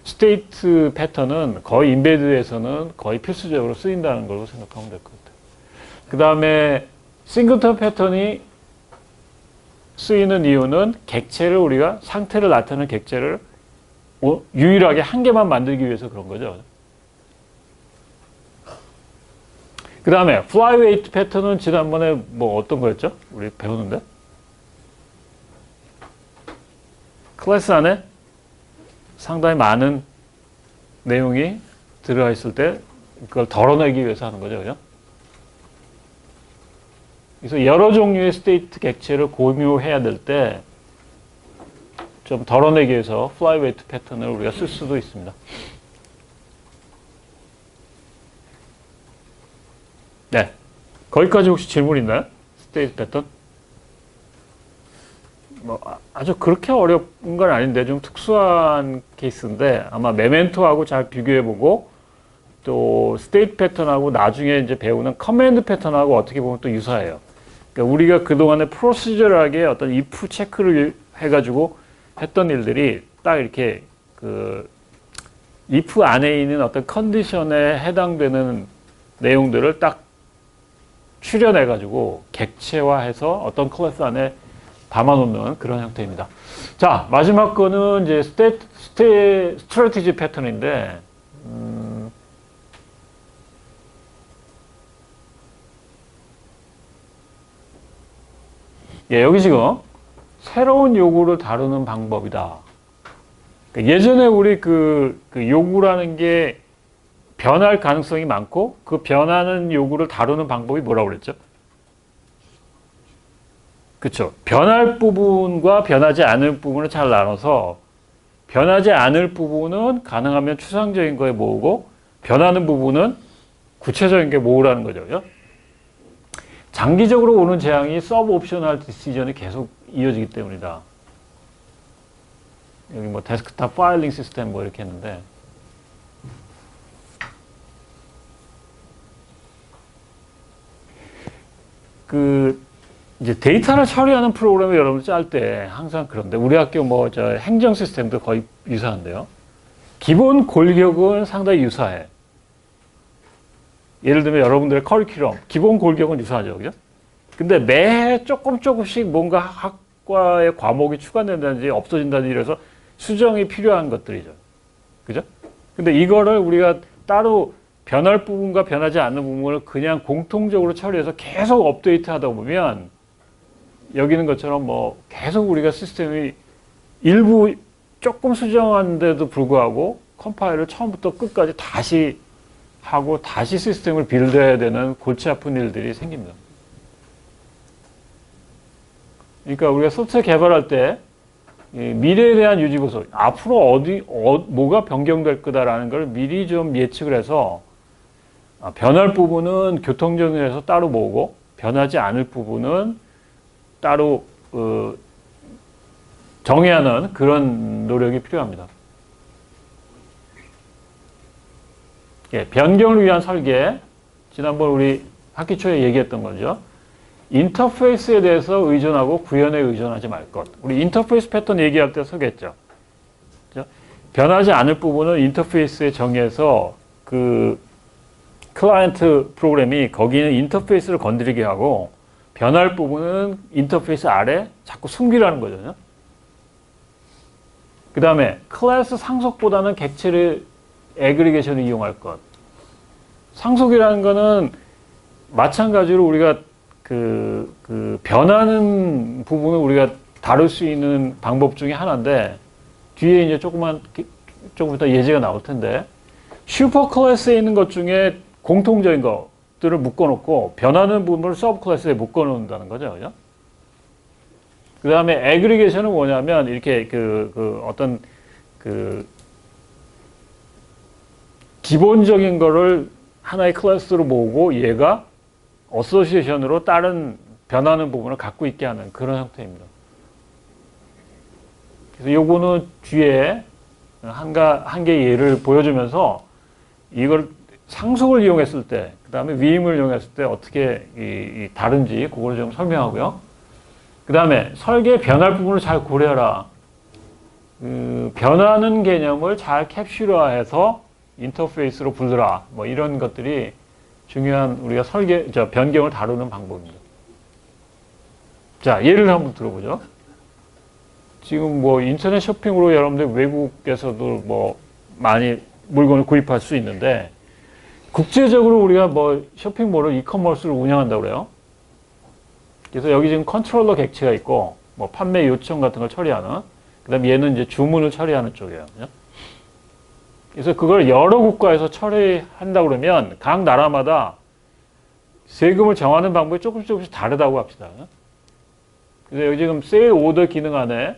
스테이트 패턴은 거의 인베이드에서는 거의 필수적으로 쓰인다는 걸로 생각하면 될 것 같아요. 그 다음에 싱글턴 패턴이 쓰이는 이유는 객체를, 우리가 상태를 나타내는 객체를 유일하게 한 개만 만들기 위해서 그런 거죠. 그 다음에 flyweight 패턴은 지난번에 뭐 어떤 거였죠? 우리 배우는데? 클래스 안에 상당히 많은 내용이 들어가 있을 때 그걸 덜어내기 위해서 하는 거죠. 그죠? 그래서 여러 종류의 스테이트 객체를 공유해야 될 때 좀 덜어내기 위해서 flyweight 패턴을 우리가 쓸 수도 있습니다. 네. 거기까지 혹시 질문 있나요? 스테이트 패턴? 뭐 아주 그렇게 어려운 건 아닌데 좀 특수한 케이스인데, 아마 메멘토하고 잘 비교해보고 또 스테이트 패턴하고 나중에 이제 배우는 커맨드 패턴하고 어떻게 보면 또 유사해요. 그러니까 우리가 그동안에 프로시저하게 어떤 if 체크를 해가지고 했던 일들이 딱 이렇게 그 if 안에 있는 어떤 컨디션에 해당되는 내용들을 딱 추려내가지고 객체화해서 어떤 클래스 안에 담아놓는 그런 형태입니다. 자, 마지막 거는 이제 스트래티지 패턴인데, 예, 여기 지금 새로운 요구를 다루는 방법이다. 그러니까 예전에 우리 그 요구라는 게 변할 가능성이 많고 그 변하는 요구를 다루는 방법이 뭐라고 그랬죠? 그렇죠. 변할 부분과 변하지 않을 부분을 잘 나눠서 변하지 않을 부분은 가능하면 추상적인 거에 모으고 변하는 부분은 구체적인 게 모으라는 거죠. 그죠? 장기적으로 오는 재앙이 서브 옵셔널 디시전이 계속 이어지기 때문이다. 여기 뭐 데스크탑 파일링 시스템 뭐 이렇게 했는데 이제 데이터를 처리하는 프로그램을 여러분 짤 때 항상 그런데 우리 학교 뭐 저 행정 시스템도 거의 유사한데요. 기본 골격은 상당히 유사해. 예를 들면 여러분들의 커리큘럼, 기본 골격은 유사하죠. 그죠? 근데 매해 조금씩 뭔가 학과의 과목이 추가된다든지 없어진다든지 이래서 수정이 필요한 것들이죠. 그죠? 근데 이거를 우리가 따로 변할 부분과 변하지 않는 부분을 그냥 공통적으로 처리해서 계속 업데이트 하다 보면 여기 있는 것처럼 뭐 계속 우리가 시스템이 일부 조금 수정하는데도 불구하고 컴파일을 처음부터 끝까지 다시 하고 다시 시스템을 빌드해야 되는 골치 아픈 일들이 생깁니다. 그러니까 우리가 소프트웨어 개발할 때 미래에 대한 유지보수, 앞으로 뭐가 변경될 거다라는 걸 미리 좀 예측을 해서 변할 부분은 교통정리해서 따로 모으고 변하지 않을 부분은 따로 정의하는 그런 노력이 필요합니다. 예, 변경을 위한 설계, 지난번 우리 학기 초에 얘기했던 거죠. 인터페이스에 대해서 의존하고 구현에 의존하지 말 것. 우리 인터페이스 패턴 얘기할 때 소개했죠. 그렇죠? 변하지 않을 부분은 인터페이스에 정의해서 그 클라이언트 프로그램이 거기는 인터페이스를 건드리게 하고 변할 부분은 인터페이스 아래 자꾸 숨기라는 거죠. 그 다음에 클래스 상속보다는 객체를 애그리게이션을 이용할 것. 상속이라는 거는 마찬가지로 우리가 변하는 부분을 우리가 다룰 수 있는 방법 중에 하나인데 뒤에 이제 조금 이따 예제가 나올 텐데 슈퍼 클래스에 있는 것 중에 공통적인 것들을 묶어놓고 변하는 부분을 서브 클래스에 묶어놓는다는 거죠. 그죠? 그 다음에 애그리게이션은 뭐냐면 이렇게 어떤 기본적인 거를 하나의 클래스로 모으고 얘가 어소시에이션으로 다른 변하는 부분을 갖고 있게 하는 그런 형태입니다. 그래서 요거는 뒤에 한 개의 예를 보여주면서 이걸 상속을 이용했을 때, 그 다음에 위임을 이용했을 때 어떻게 다른지 그걸 좀 설명하고요. 그 다음에 설계 변할 부분을 잘 고려하라. 변하는 개념을 잘 캡슐화해서 인터페이스로 불러라. 뭐 이런 것들이 중요한 우리가 변경을 다루는 방법입니다. 자, 예를 한번 들어보죠. 지금 뭐 인터넷 쇼핑으로 여러분들 외국에서도 뭐 많이 물건을 구입할 수 있는데 국제적으로 우리가 뭐 쇼핑몰을 이커머스를 운영한다고 그래요. 그래서 여기 지금 컨트롤러 객체가 있고 뭐 판매 요청 같은 걸 처리하는, 그다음에 얘는 이제 주문을 처리하는 쪽이에요. 그죠? 그래서 그걸 여러 국가에서 처리한다 그러면 각 나라마다 세금을 정하는 방법이 조금씩 다르다고 합시다. 그래서 여기 지금 세일 오더 기능 안에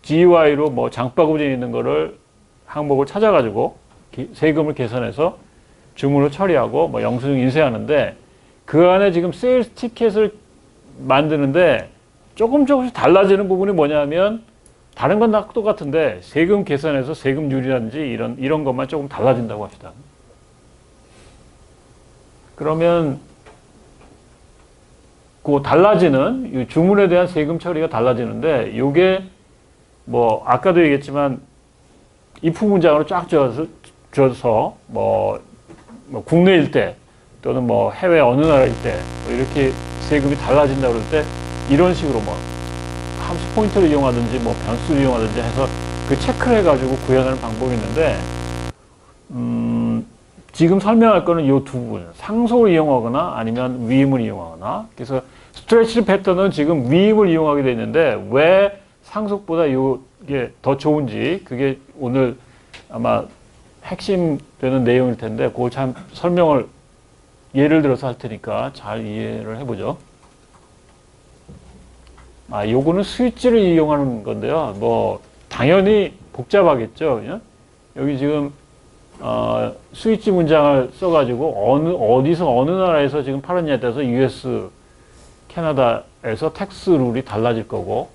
GUI로 뭐 장바구니에 있는 거를 항목을 찾아가지고 세금을 계산해서 주문을 처리하고 뭐 영수증 인쇄하는데 그 안에 지금 세일 티켓을 만드는데 조금씩 달라지는 부분이 뭐냐면 다른 건 다 똑같은데 세금 계산에서 세금률이라든지 이런 것만 조금 달라진다고 합시다. 그러면 그 달라지는 주문에 대한 세금 처리가 달라지는데 이게 뭐 아까도 얘기했지만 if 문장으로 쫙 줘서 뭐 국내일 때 또는 뭐 해외 어느 나라일 때 뭐 이렇게 세금이 달라진다고 그럴 때 이런 식으로 뭐 함수 포인터를 이용하든지 뭐 변수를 이용하든지 해서 그 체크를 해가지고 구현하는 방법이 있는데 지금 설명할 거는 이 두 부분, 상속을 이용하거나 아니면 위임을 이용하거나. 그래서 스트레치 패턴은 지금 위임을 이용하게 돼 있는데 왜 상속보다 이게 더 좋은지 그게 오늘 아마 핵심 되는 내용일 텐데 그걸 참 설명을 예를 들어서 할 테니까 잘 이해를 해보죠. 요거는 스위치를 이용하는 건데요. 뭐 당연히 복잡하겠죠. 그죠? 여기 지금 스위치 문장을 써가지고 어디서 어느 나라에서 지금 팔았냐에 따라서 US, 캐나다에서 텍스 룰이 달라질 거고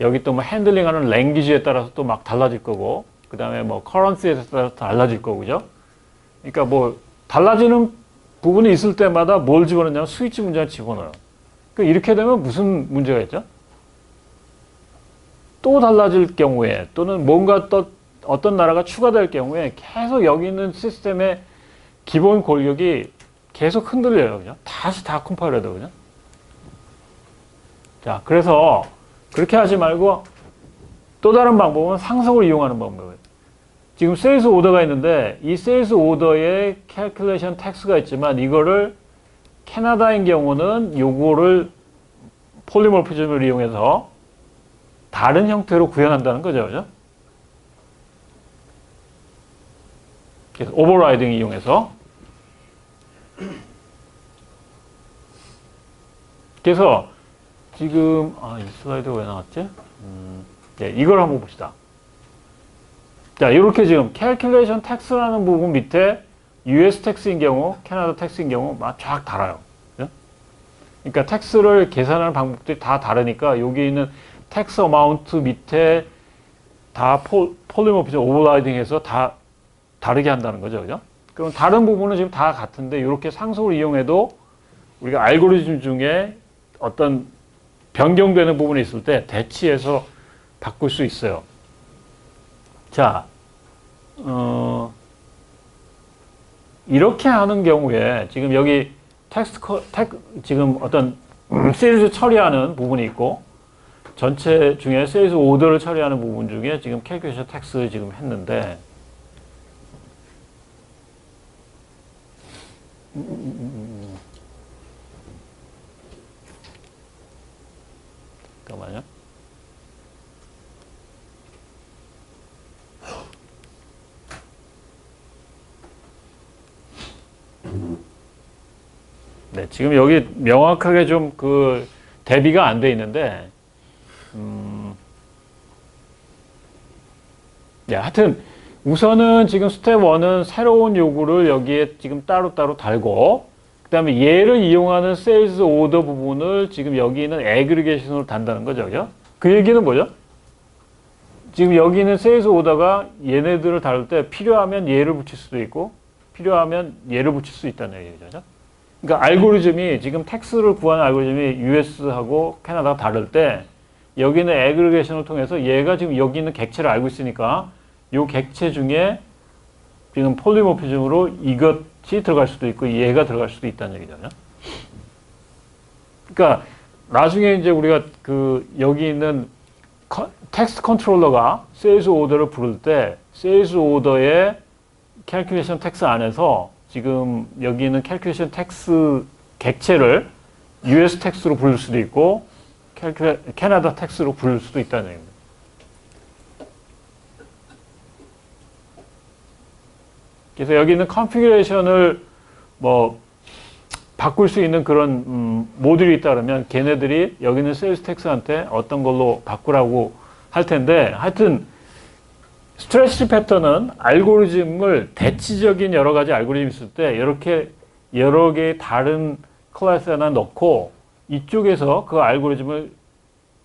여기 또 뭐 핸들링하는 랭귀지에 따라서 또 막 달라질 거고 그 다음에 뭐 커런시에 따라서 달라질 거고 그죠? 그러니까 뭐 달라지는 부분이 있을 때마다 뭘 집어넣냐면 스위치 문장을 집어넣어요. 그러니까 이렇게 되면 무슨 문제가 있죠? 또 달라질 경우에 또는 뭔가 또 어떤 나라가 추가될 경우에 계속 여기 있는 시스템의 기본 권력이 계속 흔들려요. 그죠? 다시 다 컴파일 해야 되거든요. 자, 그래서 그렇게 하지 말고 또 다른 방법은 상속을 이용하는 방법이에요. 지금 세일스 오더가 있는데 이 세일스 오더에 캘큘레이션 텍스가 있지만 이거를 캐나다인 경우는 요거를 폴리모피즘을 이용해서 다른 형태로 구현한다는 거죠. 그죠? 그래서 오버라이딩 이용해서 그래서 지금 이 슬라이드가 왜 나왔지? 네, 이걸 한번 봅시다. 자, 이렇게 지금 캘큘레이션 텍스라는 부분 밑에 US 텍스인 경우, 캐나다 텍스인 경우 막 쫙 달아요. 그죠? 그러니까 텍스를 계산하는 방법들이 다 다르니까 여기 있는 텍스 어마운트 밑에 다 폴리모피즘 오버라이딩해서 다 다르게 한다는 거죠. 그죠? 그럼 다른 부분은 지금 다 같은데 이렇게 상속을 이용해도 우리가 알고리즘 중에 어떤 변경되는 부분이 있을 때 대치해서 바꿀 수 있어요. 자, 이렇게 하는 경우에 지금 여기 지금 어떤 세일즈 처리하는 부분이 있고 전체 중에 세일즈 오더를 처리하는 부분 중에 지금 캘큘레이션 텍스 지금 했는데 잠깐만요. 네, 지금 여기 명확하게 좀 그 대비가 안 돼 있는데, 네, 하여튼 우선은 지금 스텝 1은 새로운 요구를 여기에 지금 따로따로 달고, 그 다음에 얘를 이용하는 세일즈 오더 부분을 지금 여기 있는 애그리게이션으로 단다는 거죠. 그죠? 그 얘기는 뭐죠? 지금 여기 있는 세일즈 오더가 얘네들을 다룰 때 필요하면 얘를 붙일 수도 있고, 필요하면 얘를 붙일 수 있다는 얘기죠. 그러니까 알고리즘이 지금 텍스를 구하는 알고리즘이 US하고 캐나다가 다를 때 여기는 애그리게이션을 통해서 얘가 지금 여기 있는 객체를 알고 있으니까 이 객체 중에 지금 폴리모피즘으로 이것이 들어갈 수도 있고 얘가 들어갈 수도 있다는 얘기죠. 그러니까 나중에 이제 우리가 그 여기 있는 텍스트 컨트롤러가 세일즈 오더를 부를 때 세일즈 오더의 캘큘레이션 텍스 안에서 지금 여기 있는 캘큘레이션 텍스 객체를 US 텍스로 부를 수도 있고 캐나다 텍스로 부를 수도 있다는 얘기입니다. 그래서 여기 있는 컨피규레이션을 뭐 바꿀 수 있는 그런 모듈이 있다면 걔네들이 여기 있는 세일즈 텍스한테 어떤 걸로 바꾸라고 할 텐데 하여튼 스트레치 패턴은 알고리즘을 대치적인 여러 가지 알고리즘이 있을 때 이렇게 여러 개의 다른 클래스 하나 넣고 이쪽에서 그 알고리즘을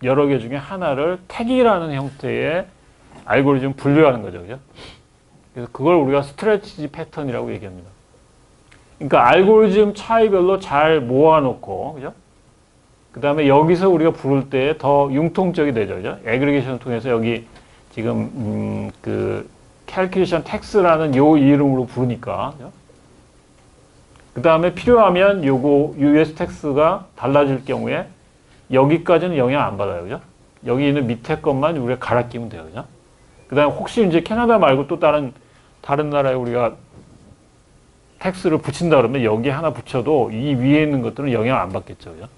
여러 개 중에 하나를 택이라는 형태의 알고리즘 분류하는 거죠. 그죠? 그래서 그걸 우리가 스트레치 패턴이라고 얘기합니다. 그러니까 알고리즘 차이별로 잘 모아놓고, 그죠? 그 다음에 여기서 우리가 부를 때 더 융통적이 되죠. 그죠? 애그리게이션을 통해서 여기 지금 그 캘큘레이션 텍스라는 요 이름으로 부르니까 그 다음에 필요하면 요거 US 텍스가 달라질 경우에 여기까지는 영향 안 받아요. 그죠? 여기 있는 밑에 것만 우리가 갈아 끼면 돼요. 그죠? 그다음에 혹시 이제 캐나다 말고 또 다른 나라에 우리가 텍스를 붙인다 그러면 여기 하나 붙여도 이 위에 있는 것들은 영향을 안 받겠죠. 그죠?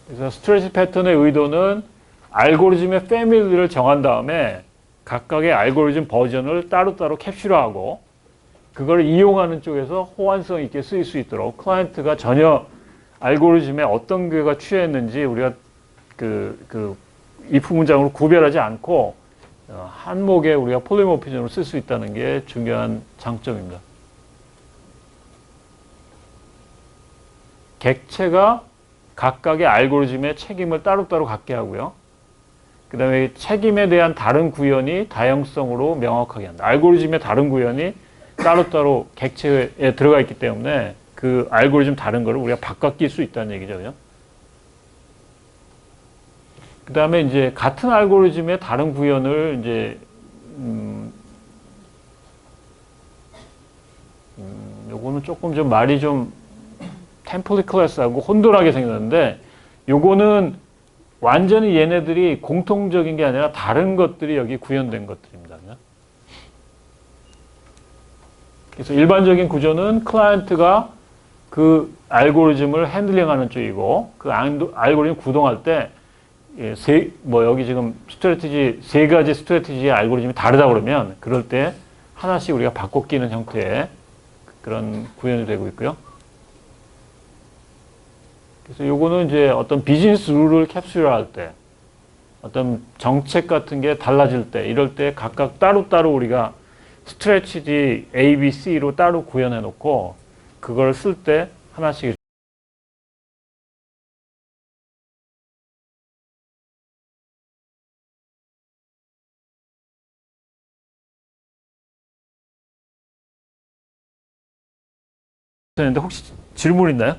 그래서 스트레치 패턴의 의도는 알고리즘의 패밀리를 정한 다음에 각각의 알고리즘 버전을 따로따로 캡슐화하고 그걸 이용하는 쪽에서 호환성 있게 쓰일 수 있도록 클라이언트가 전혀 알고리즘에 어떤 개가 취했는지 우리가 if 문장으로 구별하지 않고 한목에 우리가 폴리모피즘으로 쓸 수 있다는 게 중요한 장점입니다. 객체가 각각의 알고리즘의 책임을 따로따로 갖게 하고요. 그 다음에 책임에 대한 다른 구현이 다양성으로 명확하게 한다. 알고리즘의 다른 구현이 따로따로 객체에 들어가 있기 때문에 그 알고리즘 다른 거를 우리가 바꿔 낄 수 있다는 얘기죠. 그죠? 그 다음에 이제 같은 알고리즘의 다른 구현을 이제, 요거는 조금 좀 말이 좀 템플릿 클래스하고 혼돈하게 생겼는데 요거는 완전히 얘네들이 공통적인 게 아니라 다른 것들이 여기 구현된 것들입니다. 그래서 일반적인 구조는 클라이언트가 그 알고리즘을 핸들링하는 쪽이고 그 알고리즘 구동할 때 여기 지금 세 가지 스트래티지의 알고리즘이 다르다 그러면 그럴 때 하나씩 우리가 바꿔 끼는 형태의 그런 구현이 되고 있고요. 그래서 요거는 이제 어떤 비즈니스 룰을 캡슐할 때 어떤 정책 같은 게 달라질 때 이럴 때 각각 따로따로 우리가 스트래티지 A, B, C로 따로 구현해 놓고 그걸 쓸 때 하나씩 했는데 혹시 질문 있나요?